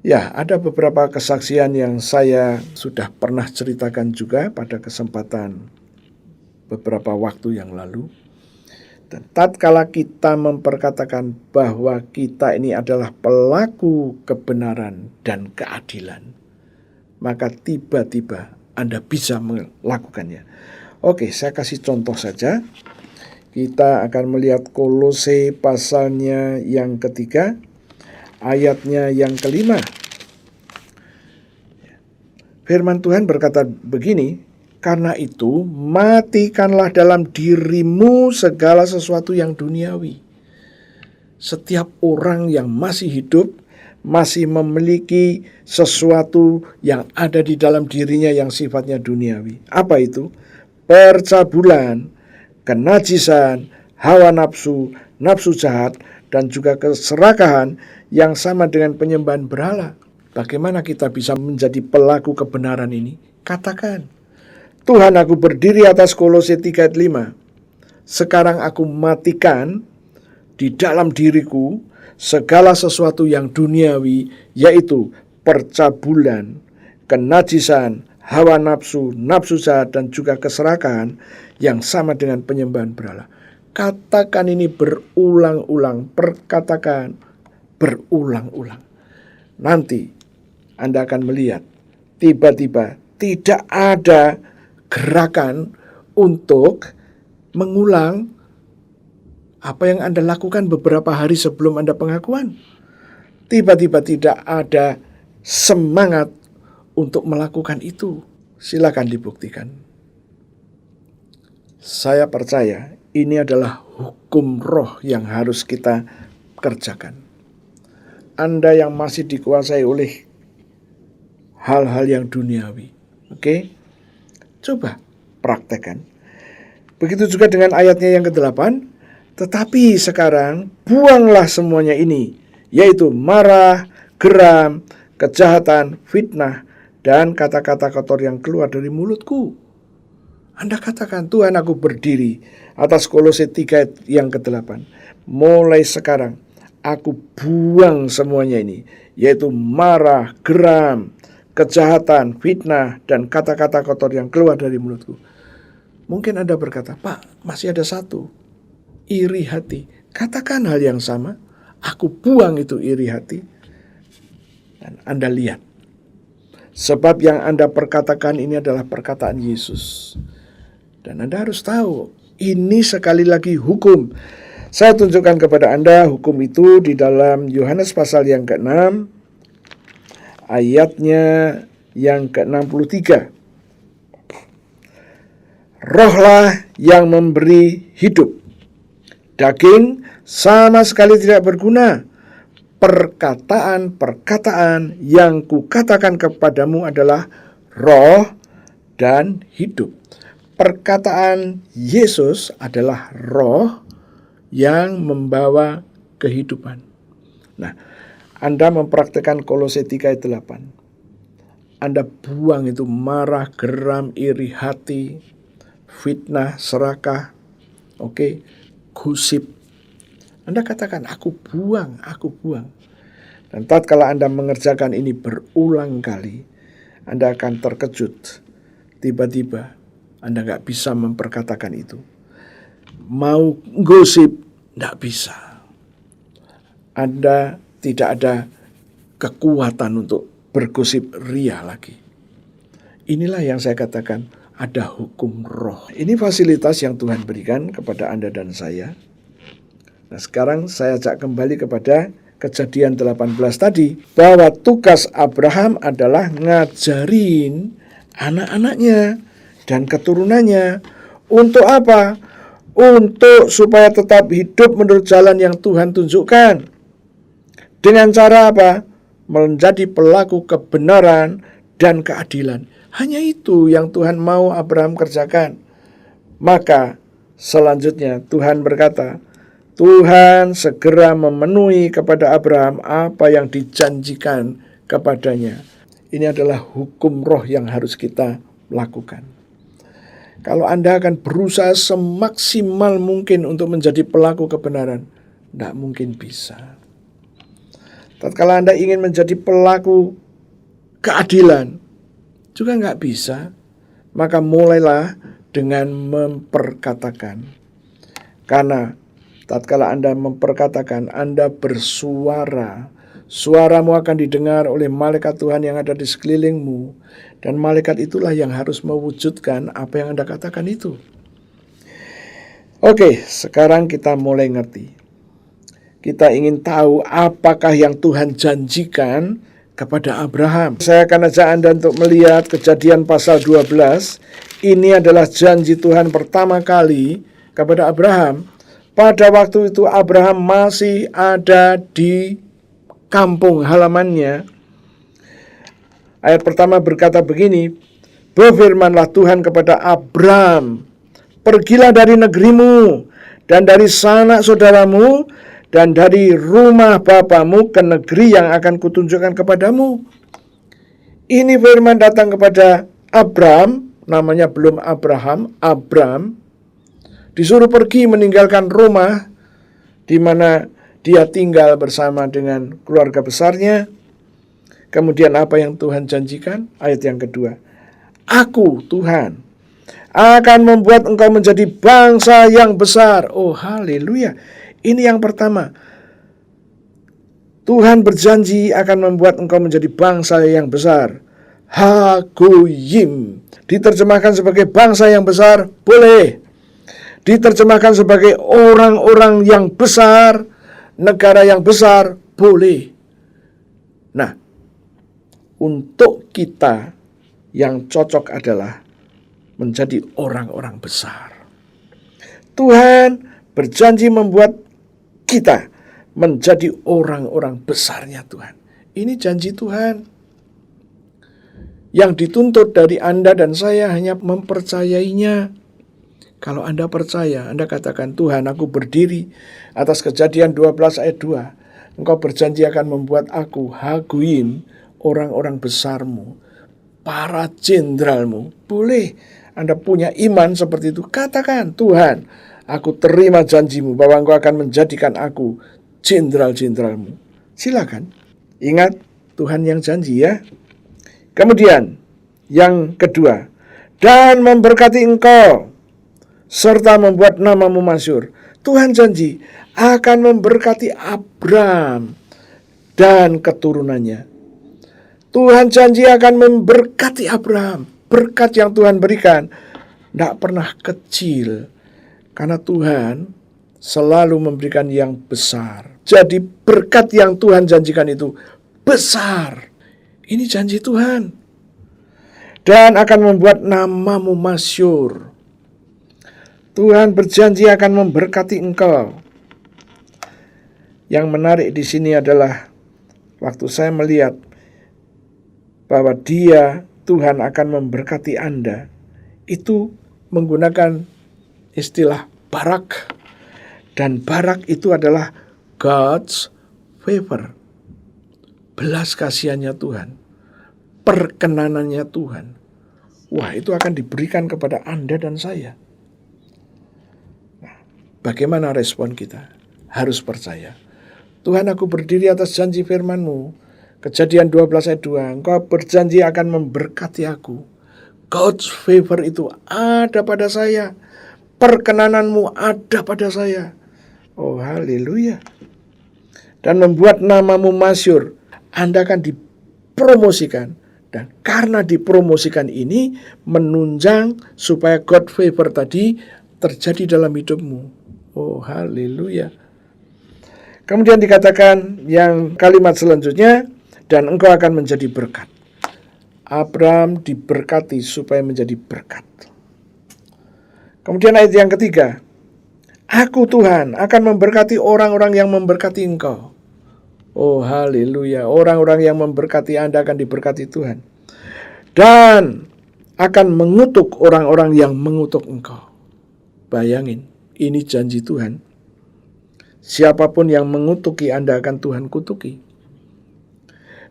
Ya, ada beberapa kesaksian yang saya sudah pernah ceritakan juga pada kesempatan beberapa waktu yang lalu. Dan tatkala kita memperkatakan bahwa kita ini adalah pelaku kebenaran dan keadilan, maka tiba-tiba Anda bisa melakukannya. Oke, saya kasih contoh saja. Kita akan melihat Kolose pasalnya yang ketiga, ayatnya yang kelima. Firman Tuhan berkata begini, karena itu matikanlah dalam dirimu segala sesuatu yang duniawi. Setiap orang yang masih hidup masih memiliki sesuatu yang ada di dalam dirinya yang sifatnya duniawi. Apa itu? Percabulan, kenajisan, hawa nafsu, nafsu jahat, dan juga keserakahan yang sama dengan penyembahan berhala. Bagaimana kita bisa menjadi pelaku kebenaran ini? Katakan, Tuhan, aku berdiri atas Kolose 3 ayat 5. Sekarang aku matikan di dalam diriku segala sesuatu yang duniawi, yaitu percabulan, kenajisan, hawa nafsu, nafsu jahat, dan juga keserakahan yang sama dengan penyembahan berhala. Katakan ini berulang-ulang, perkatakan berulang-ulang. Nanti Anda akan melihat tiba-tiba tidak ada gerakan untuk mengulang apa yang Anda lakukan beberapa hari sebelum Anda pengakuan. Tiba-tiba tidak ada semangat untuk melakukan itu. Silakan dibuktikan. Saya percaya ini adalah hukum roh yang harus kita kerjakan. Anda yang masih dikuasai oleh hal-hal yang duniawi, oke? Coba praktekkan. Begitu juga dengan ayatnya yang ke-8. Tetapi sekarang buanglah semuanya ini, yaitu marah, geram, kejahatan, fitnah, dan kata-kata kotor yang keluar dari mulutku. Anda katakan, Tuhan, aku berdiri atas Kolose 3 yang ke-8. Mulai sekarang aku buang semuanya ini, yaitu marah, geram, kejahatan, fitnah, dan kata-kata kotor yang keluar dari mulutku. Mungkin Anda berkata, Pak, masih ada satu, iri hati. Katakan hal yang sama, aku buang itu iri hati. Dan Anda lihat, sebab yang Anda perkatakan ini adalah perkataan Yesus. Dan Anda harus tahu, ini sekali lagi hukum. Saya tunjukkan kepada Anda hukum itu di dalam Yohanes pasal yang ke-6, ayatnya yang ke-63. Rohlah yang memberi hidup. Daging sama sekali tidak berguna. Perkataan-perkataan yang kukatakan kepadamu adalah roh dan hidup. Perkataan Yesus adalah roh yang membawa kehidupan. Nah, Anda mempraktikkan Kolose 3 ayat 8. Anda buang itu marah, geram, iri hati, fitnah, serakah, gosip. Anda katakan, aku buang. Dan tatkala Anda mengerjakan ini berulang kali, Anda akan terkejut. Tiba-tiba Anda gak bisa memperkatakan itu. Mau gosip, gak bisa. Anda tidak ada kekuatan untuk bergosip ria lagi. Inilah yang saya katakan, ada hukum roh. Ini fasilitas yang Tuhan berikan kepada Anda dan saya. Nah, sekarang saya ajak kembali kepada Kejadian 18 tadi, bahwa tugas Abraham adalah ngajarin anak-anaknya dan keturunannya. Untuk apa? untuk supaya tetap hidup menurut jalan yang Tuhan tunjukkan. Dengan cara apa? Menjadi pelaku kebenaran dan keadilan. Hanya itu yang Tuhan mau Abraham kerjakan. Maka selanjutnya Tuhan berkata, Tuhan segera memenuhi kepada Abraham apa yang dijanjikan kepadanya. Ini adalah hukum roh yang harus kita lakukan. Kalau Anda akan berusaha semaksimal mungkin untuk menjadi pelaku kebenaran, tidak mungkin bisa. Tatkala Anda ingin menjadi pelaku keadilan, juga nggak bisa. Maka mulailah dengan memperkatakan. Karena tatkala Anda memperkatakan, Anda bersuara. Suaramu akan didengar oleh malaikat Tuhan yang ada di sekelilingmu. Dan malaikat itulah yang harus mewujudkan apa yang Anda katakan itu. Oke, sekarang kita mulai ngerti. Kita ingin tahu apakah yang Tuhan janjikan kepada Abraham. Saya akan ajak Anda untuk melihat Kejadian pasal 12. Ini adalah janji Tuhan pertama kali kepada Abraham. Pada waktu itu Abraham masih ada di kampung halamannya. Ayat pertama berkata begini, berfirmanlah Tuhan kepada Abram, pergilah dari negerimu dan dari sanak saudaramu dan dari rumah bapamu ke negeri yang akan kutunjukkan kepadamu. Ini firman datang kepada Abram, namanya belum Abraham, Abram, disuruh pergi meninggalkan rumah di mana dia tinggal bersama dengan keluarga besarnya. Kemudian apa yang Tuhan janjikan? Ayat yang kedua. Aku, Tuhan, akan membuat engkau menjadi bangsa yang besar. Oh, haleluya. Ini yang pertama. Tuhan berjanji akan membuat engkau menjadi bangsa yang besar. Hagoyim. Diterjemahkan sebagai bangsa yang besar, boleh. Diterjemahkan sebagai orang-orang yang besar, negara yang besar, boleh. Nah, untuk kita yang cocok adalah menjadi orang-orang besar. Tuhan berjanji membuat kita menjadi orang-orang besarnya Tuhan. Ini janji Tuhan. Yang dituntut dari Anda dan saya hanya mempercayainya. Kalau Anda percaya, Anda katakan, Tuhan, aku berdiri atas Kejadian 12 ayat 2. Engkau berjanji akan membuat aku haguin orang-orang besarmu, para jenderalmu. Boleh Anda punya iman seperti itu. Katakan, Tuhan, aku terima janjimu bahwa engkau akan menjadikan aku jenderal-jenderalmu. Silakan. Ingat, Tuhan yang janji ya. Kemudian, yang kedua, dan memberkati engkau, serta membuat namamu masyhur. Tuhan janji akan memberkati Abram dan keturunannya. Tuhan janji akan memberkati Abraham. Berkat yang Tuhan berikan tidak pernah kecil. Karena Tuhan selalu memberikan yang besar. Jadi berkat yang Tuhan janjikan itu besar. Ini janji Tuhan. Dan akan membuat namamu masyhur. Tuhan berjanji akan memberkati engkau. Yang menarik di sini adalah waktu saya melihat bahwa Tuhan akan memberkati Anda, itu menggunakan istilah barak. Dan barak itu adalah God's favor. Belas kasihannya Tuhan. Perkenanannya Tuhan. Wah, itu akan diberikan kepada Anda dan saya. Nah, bagaimana respon kita? Harus percaya. Tuhan, aku berdiri atas janji firman-Mu. Kejadian 12 ayat 2, engkau berjanji akan memberkati aku. God's favor itu ada pada saya. Perkenananmu ada pada saya. Oh, haleluya. Dan membuat namamu masyhur. Anda akan dipromosikan. Dan karena dipromosikan ini, menunjang supaya God favor tadi terjadi dalam hidupmu. Oh, haleluya. Kemudian dikatakan yang kalimat selanjutnya, dan engkau akan menjadi berkat. Abraham diberkati supaya menjadi berkat. Kemudian ayat yang ketiga, Aku Tuhan akan memberkati orang-orang yang memberkati engkau. Oh haleluya, orang-orang yang memberkati Anda akan diberkati Tuhan. Dan akan mengutuk orang-orang yang mengutuk engkau. Bayangin, ini janji Tuhan. Siapapun yang mengutuki Anda akan Tuhan kutuki.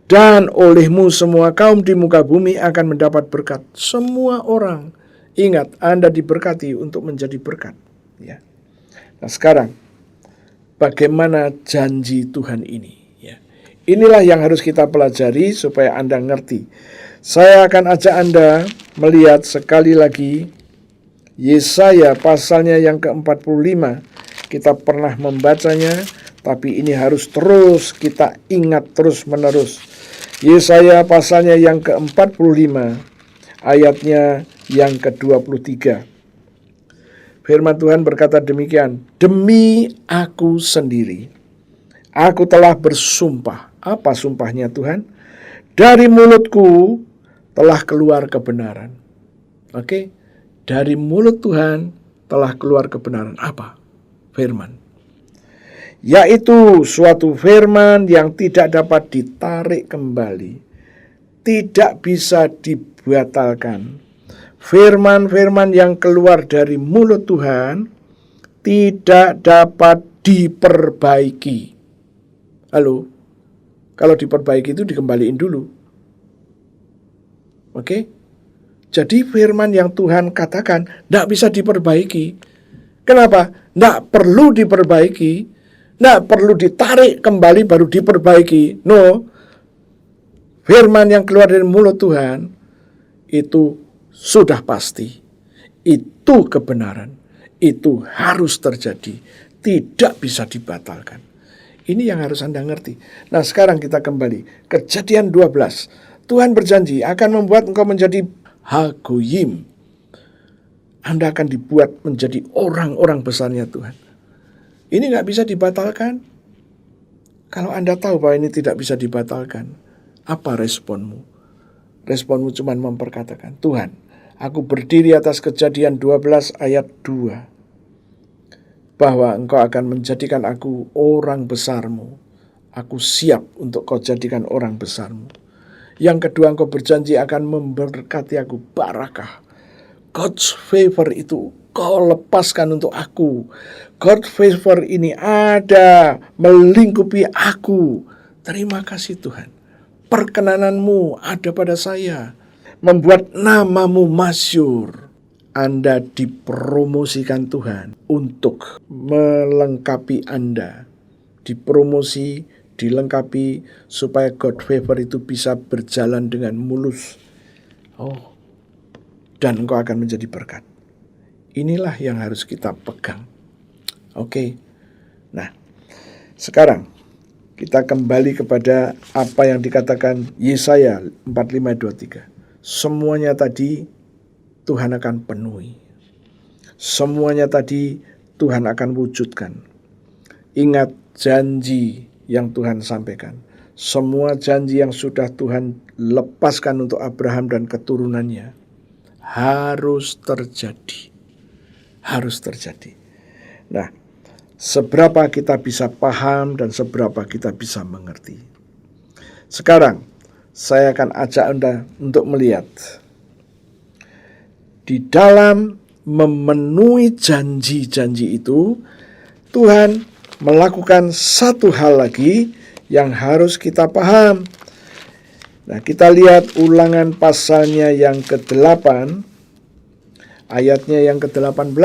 Dan olehmu semua kaum di muka bumi akan mendapat berkat. Semua orang, ingat Anda diberkati untuk menjadi berkat. Ya. Nah sekarang, bagaimana janji Tuhan ini? Ya. Inilah yang harus kita pelajari supaya Anda ngerti. Saya akan ajak Anda melihat sekali lagi Yesaya pasalnya yang ke-45. Kita pernah membacanya, tapi ini harus terus kita ingat terus-menerus. Yesaya pasalnya yang ke-45, ayatnya yang ke-23. Firman Tuhan berkata demikian, demi aku sendiri, aku telah bersumpah. Apa sumpahnya Tuhan? Dari mulutku telah keluar kebenaran. Oke, dari mulut Tuhan telah keluar kebenaran. Apa? Firman. Yaitu suatu firman yang tidak dapat ditarik kembali, tidak bisa dibatalkan. Firman-firman yang keluar dari mulut Tuhan tidak dapat diperbaiki. Halo, kalau diperbaiki itu dikembaliin dulu. Oke? Jadi firman yang Tuhan katakan tidak bisa diperbaiki. Kenapa? Tidak perlu diperbaiki. Tidak perlu ditarik kembali baru diperbaiki. No. Firman yang keluar dari mulut Tuhan itu sudah pasti. Itu kebenaran. Itu harus terjadi. Tidak bisa dibatalkan. Ini yang harus Anda ngerti. Nah sekarang kita kembali. Kejadian 12. Tuhan berjanji akan membuat engkau menjadi Hagoyim. Anda akan dibuat menjadi orang-orang besarnya Tuhan. Ini nggak bisa dibatalkan. Kalau Anda tahu bahwa ini tidak bisa dibatalkan, apa responmu? Responmu cuma memperkatakan, Tuhan, aku berdiri atas Kejadian 12 ayat 2. Bahwa engkau akan menjadikan aku orang besarmu. Aku siap untuk kau jadikan orang besarmu. Yang kedua, engkau berjanji akan memberkati aku barakah. God's favor itu kau lepaskan untuk aku. God's favor ini ada melingkupi aku. Terima kasih Tuhan. Perkenananmu ada pada saya. Membuat namamu masyhur. Anda dipromosikan Tuhan untuk melengkapi Anda. Dipromosi, dilengkapi supaya God favor itu bisa berjalan dengan mulus. Oh, dan engkau akan menjadi berkat. Inilah yang harus kita pegang. Oke. Nah, sekarang kita kembali kepada apa yang dikatakan Yesaya 45:23. Semuanya tadi Tuhan akan penuhi. Semuanya tadi Tuhan akan wujudkan. Ingat janji yang Tuhan sampaikan. Semua janji yang sudah Tuhan lepaskan untuk Abraham dan keturunannya harus terjadi. Harus terjadi. Nah, seberapa kita bisa paham dan seberapa kita bisa mengerti. Sekarang, saya akan ajak Anda untuk melihat. Di dalam memenuhi janji-janji itu, Tuhan melakukan satu hal lagi yang harus kita paham. Nah, kita lihat Ulangan pasalnya yang ke-8, ayatnya yang ke-18.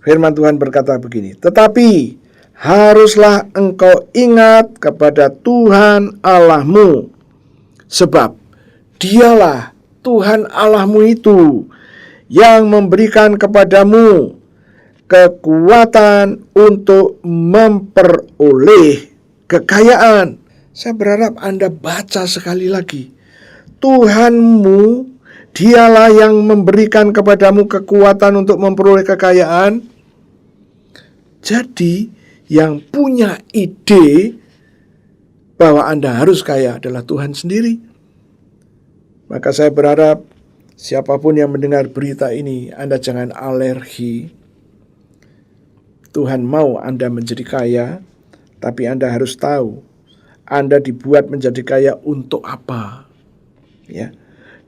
Firman Tuhan berkata begini, tetapi haruslah engkau ingat kepada Tuhan Allahmu, sebab dialah Tuhan Allahmu itu yang memberikan kepadamu kekuatan untuk memperoleh kekayaan. Saya berharap Anda baca sekali lagi. Tuhanmu, dialah yang memberikan kepadamu kekuatan untuk memperoleh kekayaan. Jadi, yang punya ide bahwa Anda harus kaya adalah Tuhan sendiri. Maka saya berharap siapapun yang mendengar berita ini, Anda jangan alergi. Tuhan mau Anda menjadi kaya, tapi Anda harus tahu Anda dibuat menjadi kaya untuk apa. Ya.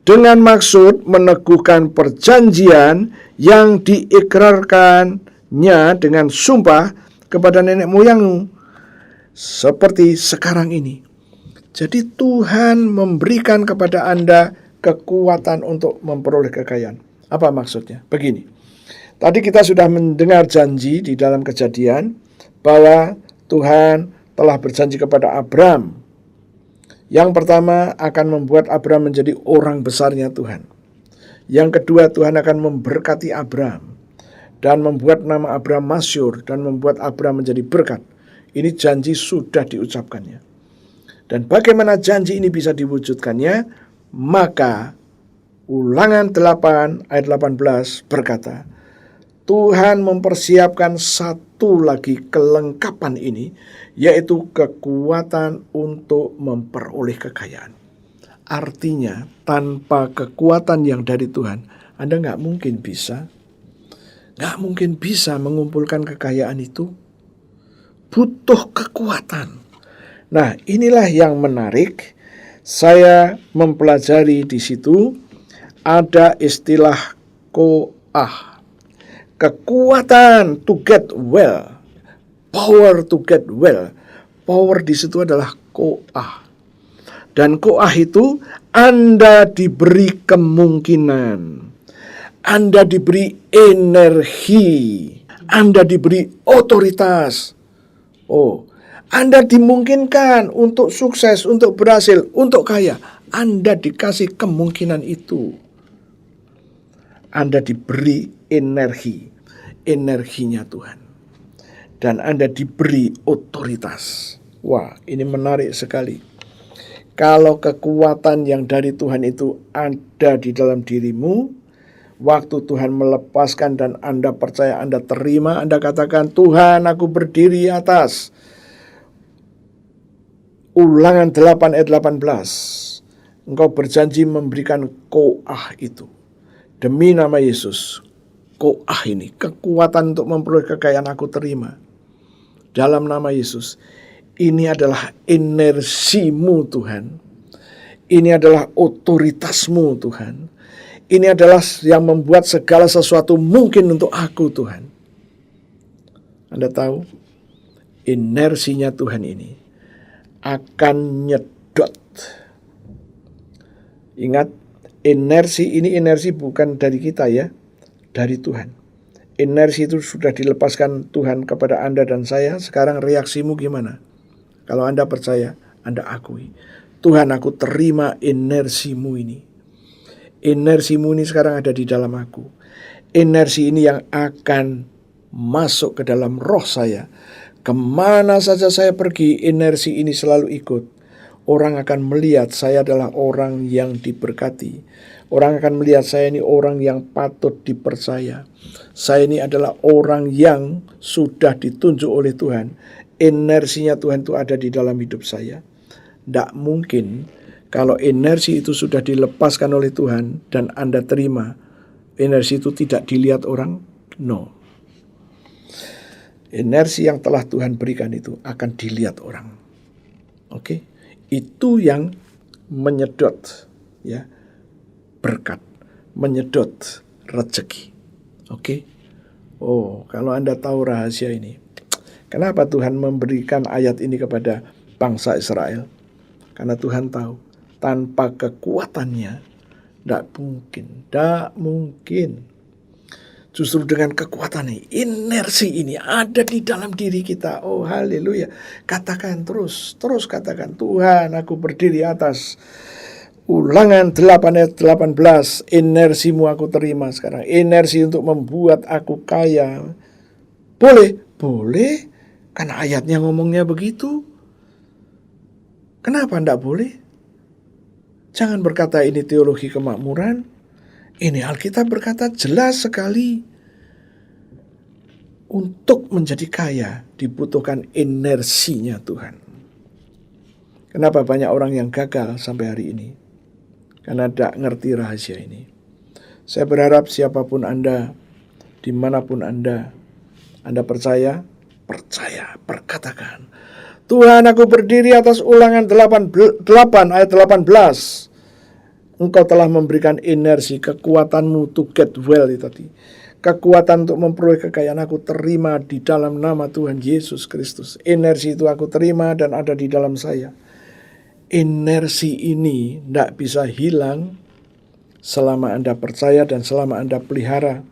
Dengan maksud meneguhkan perjanjian yang diikrarkannya dengan sumpah kepada nenek moyangmu, seperti sekarang ini. Jadi Tuhan memberikan kepada Anda kekuatan untuk memperoleh kekayaan. Apa maksudnya? Begini. Tadi kita sudah mendengar janji di dalam Kejadian bahwa Tuhan telah berjanji kepada Abram. Yang pertama akan membuat Abram menjadi orang besarnya Tuhan. Yang kedua, Tuhan akan memberkati Abram dan membuat nama Abram masyhur dan membuat Abram menjadi berkat. Ini janji sudah diucapkannya. Dan bagaimana janji ini bisa diwujudkannya? Maka Ulangan 8 ayat 18 berkata, Tuhan mempersiapkan satu lagi kelengkapan ini, yaitu kekuatan untuk memperoleh kekayaan. Artinya, tanpa kekuatan yang dari Tuhan, Anda nggak mungkin bisa mengumpulkan kekayaan itu. Butuh kekuatan. Nah, inilah yang menarik. Saya mempelajari di situ ada istilah koah. Kekuatan to get well. Power to get well. Power di situ adalah koah. Dan koah itu Anda diberi kemungkinan. Anda diberi energi. Anda diberi otoritas. Anda dimungkinkan untuk sukses, untuk berhasil, untuk kaya. Anda dikasih kemungkinan itu. Anda diberi energinya Tuhan. Dan Anda diberi otoritas. Wah, ini menarik sekali. Kalau kekuatan yang dari Tuhan itu ada di dalam dirimu, waktu Tuhan melepaskan dan Anda percaya, Anda terima, Anda katakan, Tuhan, aku berdiri atas. Ulangan 8 ayat 18. Engkau berjanji memberikan koah itu. Demi nama Yesus, koah ini, kekuatan untuk memperoleh kekayaan aku terima. Dalam nama Yesus, ini adalah energimu Tuhan. Ini adalah otoritasmu Tuhan. Ini adalah yang membuat segala sesuatu mungkin untuk aku Tuhan. Anda tahu, inersinya Tuhan ini akan nyedot. Ingat, inersi bukan dari kita ya, dari Tuhan. Inersi itu sudah dilepaskan Tuhan kepada Anda dan saya. Sekarang reaksimu gimana? Kalau Anda percaya, Anda akui, Tuhan, aku terima inersimu ini. Inersimu ini sekarang ada di dalam aku. Inersi ini yang akan masuk ke dalam roh saya. Kemana saja saya pergi, inersi ini selalu ikut. Orang akan melihat saya adalah orang yang diberkati. Orang akan melihat saya ini orang yang patut dipercaya. Saya ini adalah orang yang sudah ditunjuk oleh Tuhan. Inersinya Tuhan itu ada di dalam hidup saya. Tidak mungkin kalau inersi itu sudah dilepaskan oleh Tuhan dan Anda terima, inersi itu tidak dilihat orang. No. Inersi yang telah Tuhan berikan itu akan dilihat orang. Oke? Itu yang menyedot ya, berkat, menyedot rezeki. Oke? Kalau Anda tahu rahasia ini, kenapa Tuhan memberikan ayat ini kepada bangsa Israel? Karena Tuhan tahu, tanpa kekuatannya tidak mungkin. Justru dengan kekuatan ini, inersi ini ada di dalam diri kita. Oh, haleluya. Katakan terus katakan, Tuhan, aku berdiri atas. Ulangan 8 ayat 18, inersimu aku terima sekarang. Inersi untuk membuat aku kaya. Boleh, karena ayatnya ngomongnya begitu. Kenapa enggak boleh? Jangan berkata ini teologi kemakmuran. Ini Alkitab berkata jelas sekali. Untuk menjadi kaya dibutuhkan inersinya Tuhan. Kenapa banyak orang yang gagal sampai hari ini? Karena tidak ngerti rahasia ini. Saya berharap siapapun Anda, dimanapun Anda Anda percaya? Percaya, perkatakan. Tuhan, aku berdiri atas Ulangan 8 ayat 18. Engkau telah memberikan energi, kekuatanmu to get well itu tadi. Kekuatan untuk memperoleh kekayaan aku terima di dalam nama Tuhan Yesus Kristus. Energi itu aku terima dan ada di dalam saya. Energi ini tidak bisa hilang selama Anda percaya dan selama Anda pelihara.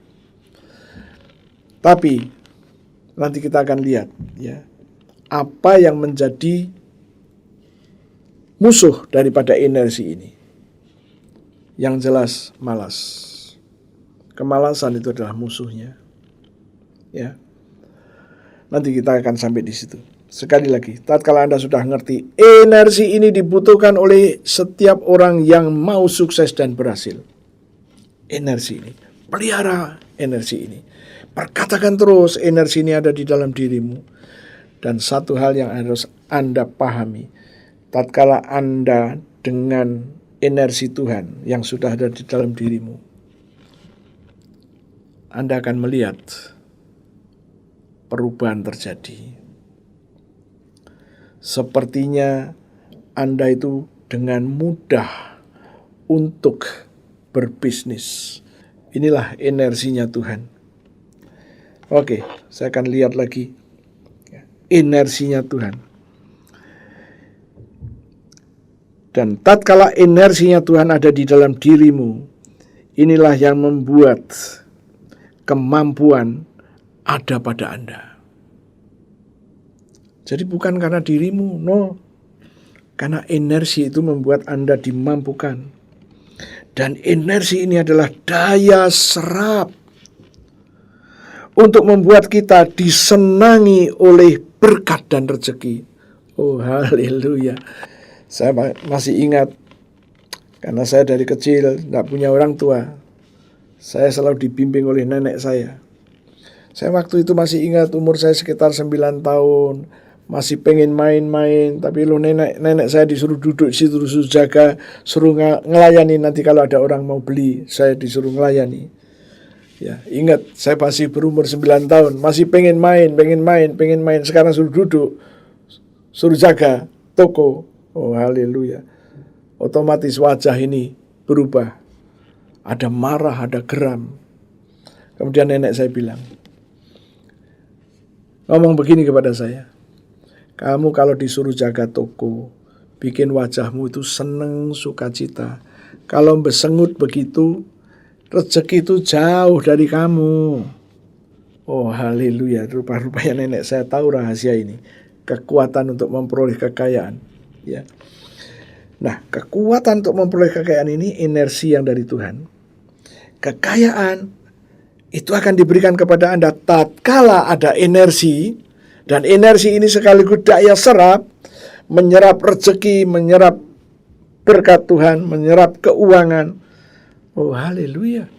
Tapi nanti kita akan lihat ya, apa yang menjadi musuh daripada energi ini. Yang jelas malas. Kemalasan itu adalah musuhnya. Ya. Nanti kita akan sampai di situ. Sekali lagi, tatkala Anda sudah ngerti, energi ini dibutuhkan oleh setiap orang yang mau sukses dan berhasil. Energi ini, pelihara energi ini. Perkatakan terus, energi ini ada di dalam dirimu. Dan satu hal yang harus Anda pahami, tatkala Anda dengan energi Tuhan yang sudah ada di dalam dirimu, Anda akan melihat perubahan terjadi. Sepertinya Anda itu dengan mudah untuk berbisnis. Inilah energinya Tuhan. Oke, saya akan lihat lagi energinya Tuhan. Dan tatkala energinya Tuhan ada di dalam dirimu, inilah yang membuat kemampuan ada pada Anda. Jadi bukan karena dirimu, no. Karena energi itu membuat Anda dimampukan. Dan energi ini adalah daya serap untuk membuat kita disenangi oleh berkat dan rezeki. Oh, haleluya. Saya masih ingat, karena saya dari kecil tidak punya orang tua. Saya selalu dibimbing oleh nenek saya. Saya waktu itu masih ingat, umur saya sekitar 9 tahun. Masih pengen main-main, tapi nenek saya disuruh duduk di situ, disuruh jaga, suruh ngelayani. Nanti kalau ada orang mau beli, saya disuruh ngelayani. Ya, ingat, saya masih berumur 9 tahun, masih pengen main. Sekarang suruh duduk, suruh jaga toko. Oh, haleluya. Otomatis wajah ini berubah. Ada marah, ada geram. Kemudian nenek saya bilang, ngomong begini kepada saya, kamu kalau disuruh jaga toko, bikin wajahmu itu seneng, sukacita. Kalau besengut begitu, rezeki itu jauh dari kamu. Oh, haleluya. Rupa-rupanya nenek saya tahu rahasia ini. Kekuatan untuk memperoleh kekayaan. Ya. Nah, kekuatan untuk memperoleh kekayaan ini energi yang dari Tuhan. Kekayaan itu akan diberikan kepada Anda tatkala ada energi, dan energi ini sekaligus daya serap, menyerap rezeki, menyerap berkat Tuhan, menyerap keuangan. Oh, haleluya.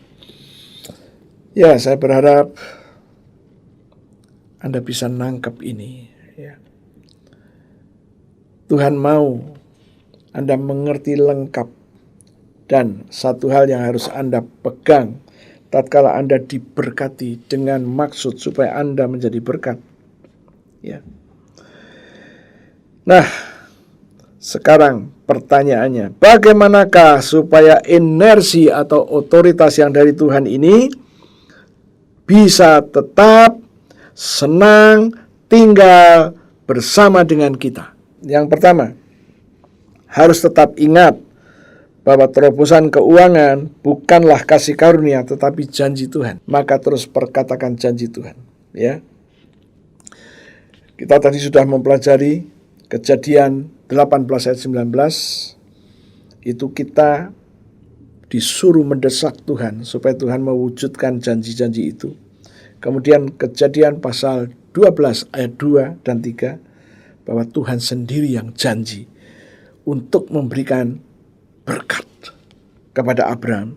Ya, saya berharap Anda bisa nangkep ini. Ya. Tuhan mau Anda mengerti lengkap. Dan satu hal yang harus Anda pegang tatkala Anda diberkati dengan maksud supaya Anda menjadi berkat. Ya. Nah, sekarang pertanyaannya, bagaimanakah supaya energi atau otoritas yang dari Tuhan ini bisa tetap senang tinggal bersama dengan kita? Yang pertama, harus tetap ingat bahwa terobosan keuangan bukanlah kasih karunia tetapi janji Tuhan. Maka terus perkatakan janji Tuhan, ya. Kita tadi sudah mempelajari Kejadian 18 ayat 19. Itu kita disuruh mendesak Tuhan supaya Tuhan mewujudkan janji-janji itu. Kemudian Kejadian pasal 12 ayat 2 dan 3, bahwa Tuhan sendiri yang janji untuk memberikan berkat kepada Abraham.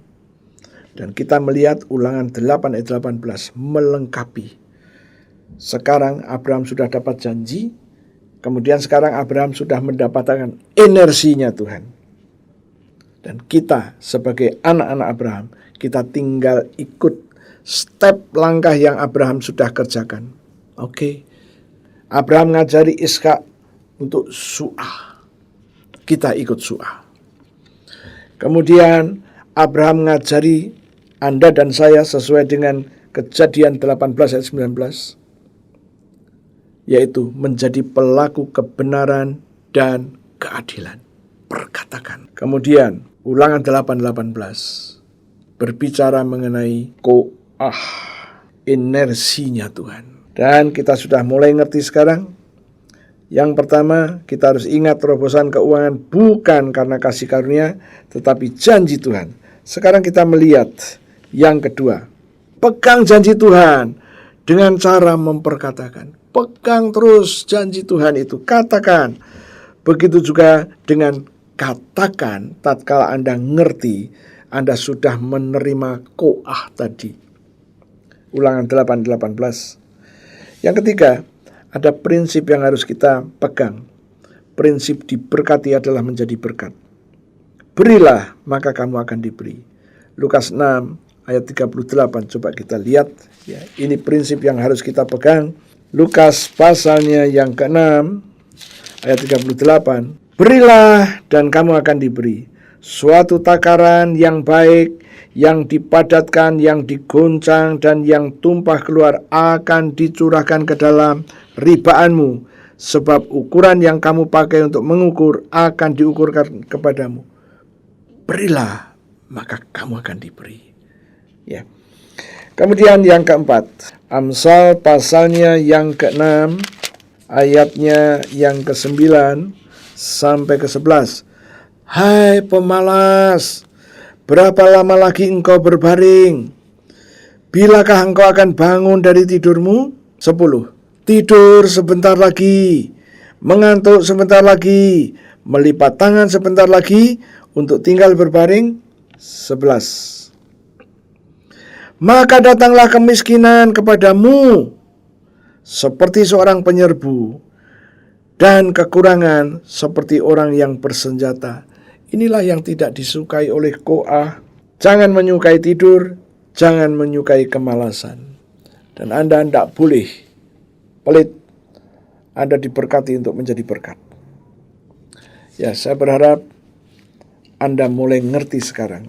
Dan kita melihat Ulangan 8 ayat 18 melengkapi. Sekarang Abraham sudah dapat janji, kemudian sekarang Abraham sudah mendapatkan energinya Tuhan. Dan kita sebagai anak-anak Abraham, kita tinggal ikut step langkah yang Abraham sudah kerjakan. Oke. Abraham ngajari Ishak untuk su'ah. Kita ikut su'ah. Kemudian Abraham ngajari Anda dan saya sesuai dengan Kejadian 18 ayat 19, yaitu menjadi pelaku kebenaran dan keadilan. Perkatakan. Kemudian Ulangan 8:18 berbicara mengenai ko'ah, inersinya Tuhan. Dan kita sudah mulai ngerti sekarang. Yang pertama, kita harus ingat terobosan keuangan bukan karena kasih karunia, tetapi janji Tuhan. Sekarang kita melihat yang kedua. Pegang janji Tuhan dengan cara memperkatakan. Pegang terus janji Tuhan itu, katakan. Begitu juga dengan katakan tatkala Anda ngerti, Anda sudah menerima ko'ah tadi. Ulangan 8:18. Yang ketiga, ada prinsip yang harus kita pegang. Prinsip diberkati adalah menjadi berkat. Berilah, maka kamu akan diberi. Lukas 6 ayat 38, coba kita lihat. Ya, ini prinsip yang harus kita pegang. Lukas pasalnya yang ke-6 ayat 38. Berilah dan kamu akan diberi. Suatu takaran yang baik, yang dipadatkan, yang digoncang, dan yang tumpah keluar akan dicurahkan ke dalam ribaanmu. Sebab ukuran yang kamu pakai untuk mengukur akan diukurkan kepadamu. Berilah, maka kamu akan diberi. Ya. Kemudian yang keempat, Amsal pasalnya yang ke-6, ayatnya yang ke-9 sampai ke-11. Hai pemalas, berapa lama lagi engkau berbaring? Bilakah engkau akan bangun dari tidurmu? 10. Tidur sebentar lagi, mengantuk sebentar lagi, melipat tangan sebentar lagi untuk tinggal berbaring. 11. Maka datanglah kemiskinan kepadamu seperti seorang penyerbu, dan kekurangan seperti orang yang bersenjata. Inilah yang tidak disukai oleh ko'ah. Jangan menyukai tidur, jangan menyukai kemalasan. Dan Anda tidak boleh pelit. Anda diberkati untuk menjadi berkat. Ya, saya berharap Anda mulai ngerti sekarang.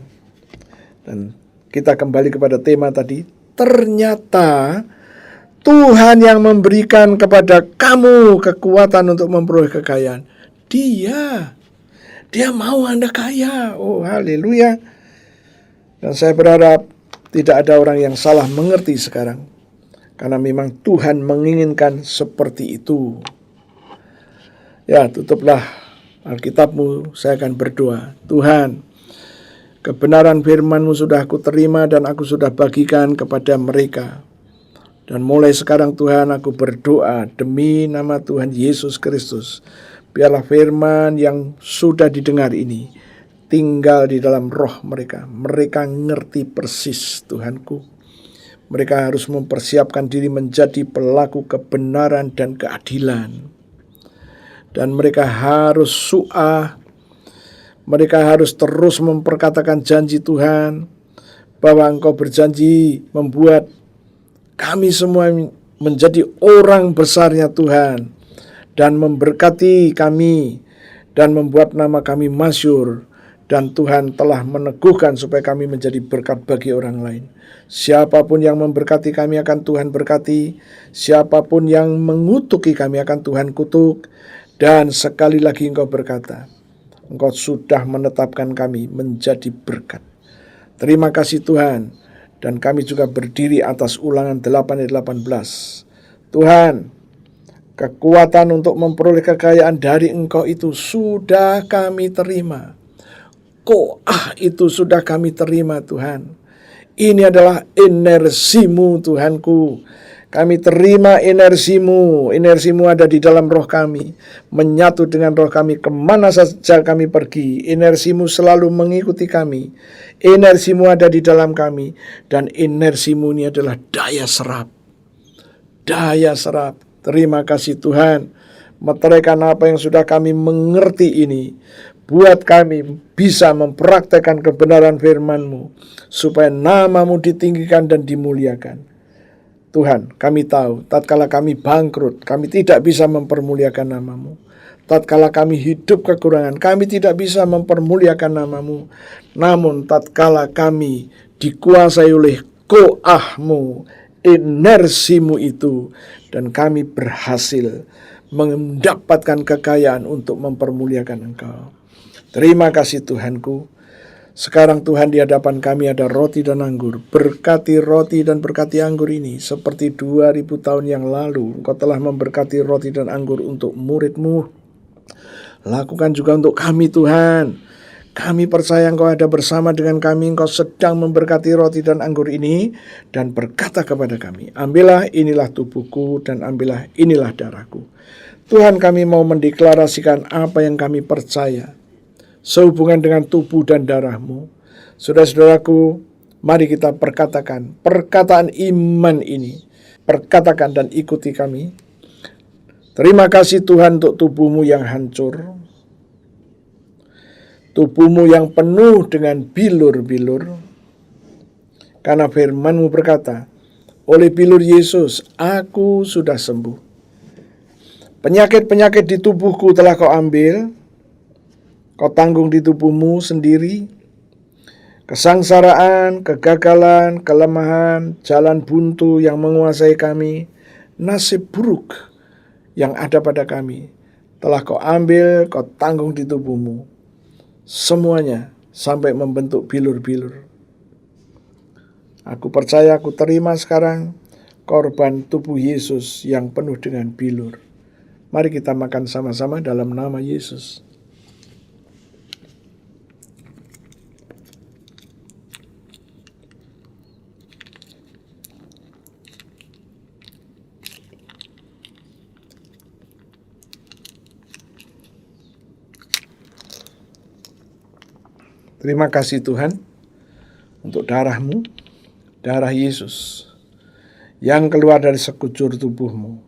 Dan kita kembali kepada tema tadi. Ternyata Tuhan yang memberikan kepada kamu kekuatan untuk memperoleh kekayaan. Dia mau Anda kaya. Oh, haleluya. Dan saya berharap tidak ada orang yang salah mengerti sekarang. Karena memang Tuhan menginginkan seperti itu. Ya, tutuplah Alkitabmu, saya akan berdoa. Tuhan, kebenaran firman-Mu sudah aku terima dan aku sudah bagikan kepada mereka. Dan mulai sekarang Tuhan, aku berdoa demi nama Tuhan Yesus Kristus. Biarlah firman yang sudah didengar ini tinggal di dalam roh mereka. Mereka ngerti persis, Tuhanku. Mereka harus mempersiapkan diri menjadi pelaku kebenaran dan keadilan. Dan mereka harus su'ah. Mereka harus terus memperkatakan janji Tuhan, bahwa Engkau berjanji membuat kami semua menjadi orang besarnya Tuhan, dan memberkati kami, dan membuat nama kami masyhur. Dan Tuhan telah meneguhkan supaya kami menjadi berkat bagi orang lain. Siapapun yang memberkati kami akan Tuhan berkati. Siapapun yang mengutuki kami akan Tuhan kutuk. Dan sekali lagi Engkau berkata, Engkau sudah menetapkan kami menjadi berkat. Terima kasih Tuhan. Dan kami juga berdiri atas Ulangan 8 ayat 18. Tuhan, kekuatan untuk memperoleh kekayaan dari Engkau itu sudah kami terima. Ko'ah itu sudah kami terima Tuhan. Ini adalah energimu Tuhanku. Kami terima energimu. Energimu ada di dalam roh kami, menyatu dengan roh kami kemana saja kami pergi. Energimu selalu mengikuti kami. Energimu ada di dalam kami. Dan energimu ini adalah daya serap. Daya serap. Terima kasih Tuhan. Meteraikan apa yang sudah kami mengerti ini, buat kami bisa mempraktekkan kebenaran firman-Mu, supaya nama-Mu ditinggikan dan dimuliakan. Tuhan, kami tahu tatkala kami bangkrut, kami tidak bisa mempermuliakan nama-Mu. Tatkala kami hidup kekurangan, kami tidak bisa mempermuliakan nama-Mu. Namun tatkala kami dikuasai oleh koah-Mu, inersimu itu, dan kami berhasil mendapatkan kekayaan untuk mempermuliakan Engkau. Terima kasih Tuhanku. Sekarang Tuhan, di hadapan kami ada roti dan anggur. Berkati roti dan berkati anggur ini seperti 2000 tahun yang lalu Engkau telah memberkati roti dan anggur untuk murid-Mu. Lakukan juga untuk kami Tuhan. Kami percaya Engkau ada bersama dengan kami. Engkau sedang memberkati roti dan anggur ini dan berkata kepada kami, ambillah, inilah tubuhku, dan ambillah, inilah darahku. Tuhan, kami mau mendeklarasikan apa yang kami percaya sehubungan dengan tubuh dan darah-Mu. Saudara-saudaraku, mari kita perkatakan perkataan iman ini. Perkatakan dan ikuti kami. Terima kasih Tuhan untuk tubuh-Mu yang hancur, tubuh-Mu yang penuh dengan bilur-bilur. Karena firman-Mu berkata, oleh bilur Yesus aku sudah sembuh. Penyakit-penyakit di tubuhku telah Kau ambil, Kau tanggung di tubuh-Mu sendiri. Kesengsaraan, kegagalan, kelemahan, jalan buntu yang menguasai kami, nasib buruk yang ada pada kami, telah Kau ambil, Kau tanggung di tubuh-Mu. Semuanya sampai membentuk bilur-bilur. Aku percaya, aku terima sekarang korban tubuh Yesus yang penuh dengan bilur. Mari kita makan sama-sama dalam nama Yesus. Terima kasih Tuhan untuk darah-Mu, darah Yesus yang keluar dari sekujur tubuh-Mu.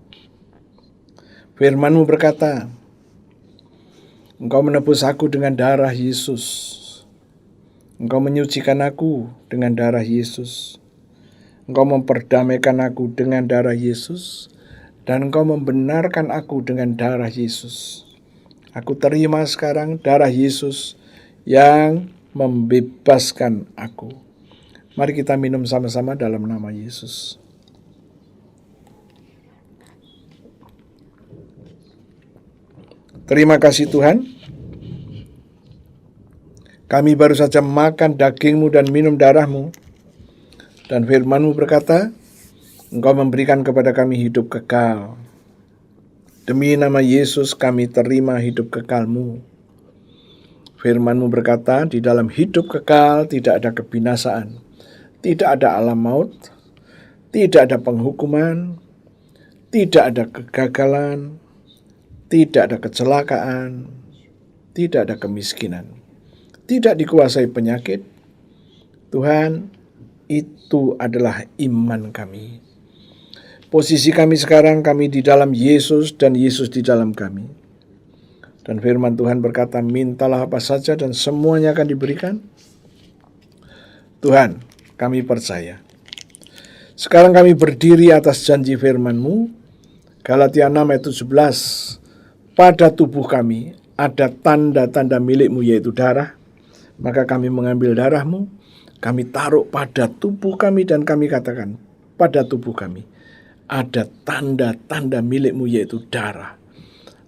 Firman-Mu berkata, Engkau menebus aku dengan darah Yesus. Engkau menyucikan aku dengan darah Yesus. Engkau memperdamaikan aku dengan darah Yesus. Dan Engkau membenarkan aku dengan darah Yesus. Aku terima sekarang darah Yesus yang membebaskan aku. Mari kita minum sama-sama dalam nama Yesus. Terima kasih Tuhan. Kami baru saja makan daging-Mu dan minum darah-Mu. Dan firman-Mu berkata, Engkau memberikan kepada kami hidup kekal. Demi nama Yesus kami terima hidup kekal-Mu. Firman-Mu berkata, di dalam hidup kekal tidak ada kebinasaan, tidak ada alam maut, tidak ada penghukuman, tidak ada kegagalan, tidak ada kecelakaan, tidak ada kemiskinan, tidak dikuasai penyakit. Tuhan, itu adalah iman kami. Posisi kami sekarang, kami di dalam Yesus dan Yesus di dalam kami. Dan firman Tuhan berkata, mintalah apa saja dan semuanya akan diberikan. Tuhan, kami percaya. Sekarang kami berdiri atas janji firman-Mu. Galatia 6 ayat 17. Pada tubuh kami ada tanda-tanda milik-Mu, yaitu darah. Maka kami mengambil darah-Mu, kami taruh pada tubuh kami, dan kami katakan, pada tubuh kami ada tanda-tanda milik-Mu, yaitu darah.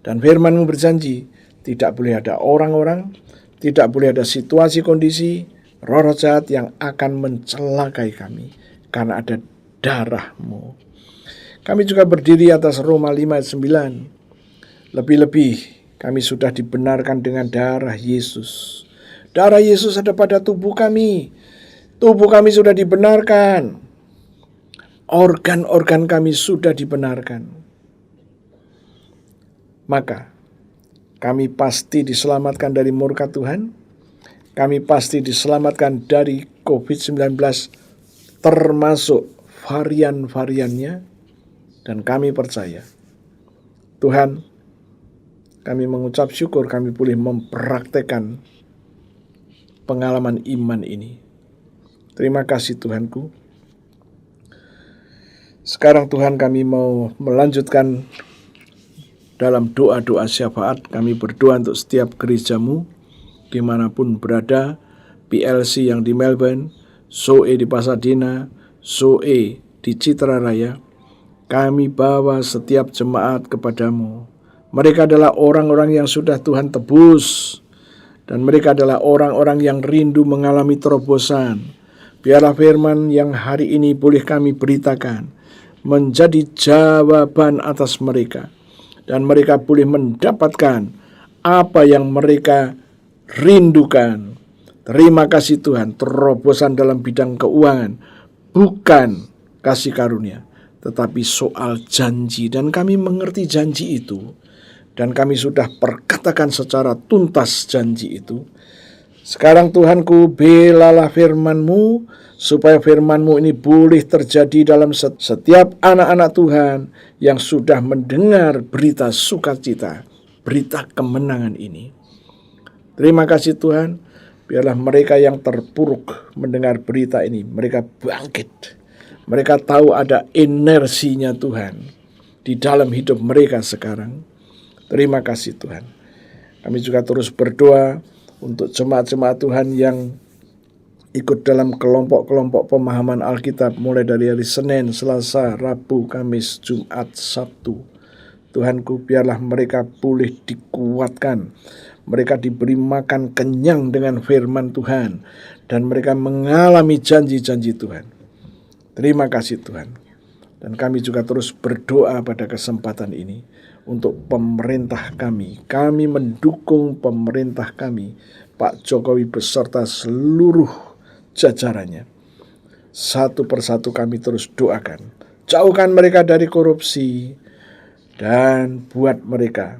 Dan firman-Mu berjanji, tidak boleh ada orang-orang, tidak boleh ada situasi kondisi, roh jahat yang akan mencelakai kami, karena ada darah-Mu. Kami juga berdiri atas Roma 5 ayat 9. Lebih-lebih kami sudah dibenarkan dengan darah Yesus. Darah Yesus ada pada tubuh kami. Tubuh kami sudah dibenarkan. Organ-organ kami sudah dibenarkan. Maka kami pasti diselamatkan dari murka Tuhan. Kami pasti diselamatkan dari COVID-19 termasuk varian-variannya. Dan kami percaya Tuhan, kami mengucap syukur kami boleh mempraktekkan pengalaman iman ini. Terima kasih Tuhanku. Sekarang Tuhan, kami mau melanjutkan dalam doa-doa syafaat. Kami berdoa untuk setiap gerejamu dimanapun berada, PLC yang di Melbourne, SOE di Pasadena, SOE di Citra Raya. Kami bawa setiap jemaat kepadamu. Mereka adalah orang-orang yang sudah Tuhan tebus, dan mereka adalah orang-orang yang rindu mengalami terobosan. Biarlah firman yang hari ini boleh kami beritakan menjadi jawaban atas mereka, dan mereka boleh mendapatkan apa yang mereka rindukan. Terima kasih Tuhan, terobosan dalam bidang keuangan bukan kasih karunia, tetapi soal janji, dan kami mengerti janji itu, dan kami sudah perkatakan secara tuntas janji itu. Sekarang Tuhanku, belalah firman-Mu, supaya firman-Mu ini boleh terjadi dalam setiap anak-anak Tuhan yang sudah mendengar berita sukacita, berita kemenangan ini. Terima kasih Tuhan, biarlah mereka yang terpuruk mendengar berita ini, mereka bangkit. Mereka tahu ada inersinya Tuhan di dalam hidup mereka sekarang. Terima kasih Tuhan. Kami juga terus berdoa untuk jemaat-jemaat Tuhan yang ikut dalam kelompok-kelompok pemahaman Alkitab mulai dari hari Senin, Selasa, Rabu, Kamis, Jumat, Sabtu. Tuhanku, biarlah mereka boleh dikuatkan. Mereka diberi makan kenyang dengan firman Tuhan, dan mereka mengalami janji-janji Tuhan. Terima kasih Tuhan. Dan kami juga terus berdoa pada kesempatan ini untuk pemerintah kami. Kami mendukung pemerintah kami, Pak Jokowi beserta seluruh jajarannya. Satu persatu kami terus doakan. Jauhkan mereka dari korupsi, dan buat mereka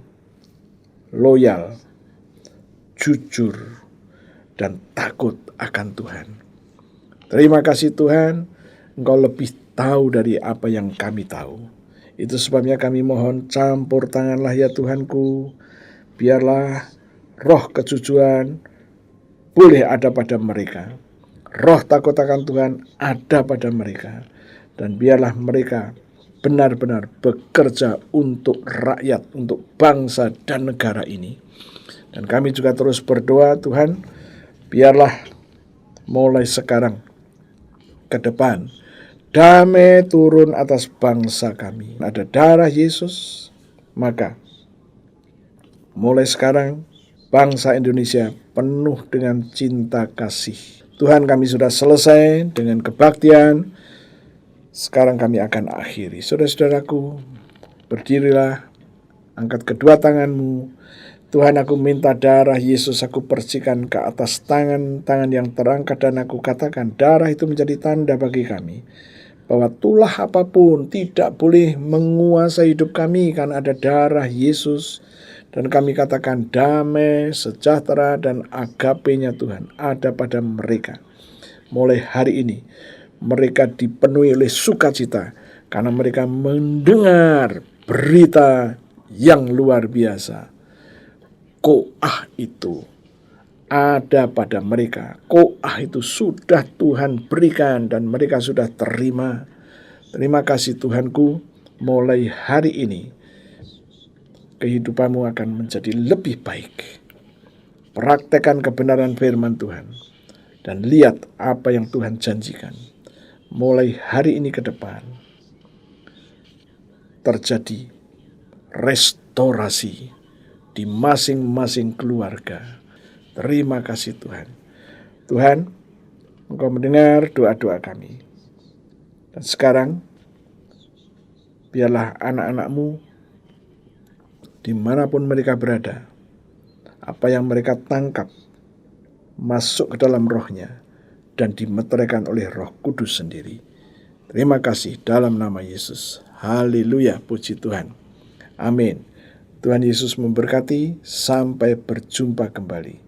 loyal, jujur, dan takut akan Tuhan. Terima kasih Tuhan, Engkau lebih tahu dari apa yang kami tahu. Itu sebabnya kami mohon, campur tanganlah ya Tuhanku. Biarlah roh kejujuran boleh ada pada mereka. Roh takut akan Tuhan ada pada mereka. Dan biarlah mereka benar-benar bekerja untuk rakyat, untuk bangsa dan negara ini. Dan kami juga terus berdoa Tuhan, biarlah mulai sekarang ke depan damai turun atas bangsa kami. Ada darah Yesus, maka mulai sekarang bangsa Indonesia penuh dengan cinta kasih. Tuhan, kami sudah selesai dengan kebaktian. Sekarang kami akan akhiri. Saudara-saudaraku, berdirilah, angkat kedua tanganmu. Tuhan, aku minta darah Yesus aku percikan ke atas tangan-tangan yang terangkat, dan aku katakan darah itu menjadi tanda bagi kami bahwa tulah apapun tidak boleh menguasai hidup kami karena ada darah Yesus. Dan kami katakan damai, sejahtera, dan agape-nya Tuhan ada pada mereka. Mulai hari ini mereka dipenuhi oleh sukacita karena mereka mendengar berita yang luar biasa. Koah itu ada pada mereka. Koah itu sudah Tuhan berikan dan mereka sudah terima. Terima kasih Tuhanku, mulai hari ini kehidupanmu akan menjadi lebih baik. Praktekkan kebenaran firman Tuhan dan lihat apa yang Tuhan janjikan. Mulai hari ini ke depan terjadi restorasi di masing-masing keluarga. Terima kasih Tuhan. Tuhan, Engkau mendengar doa-doa kami. Dan sekarang, biarlah anak-anak-Mu, dimanapun mereka berada, apa yang mereka tangkap, masuk ke dalam rohnya, dan dimeteraikan oleh Roh Kudus sendiri. Terima kasih dalam nama Yesus. Haleluya, puji Tuhan. Amin. Tuhan Yesus memberkati, sampai berjumpa kembali.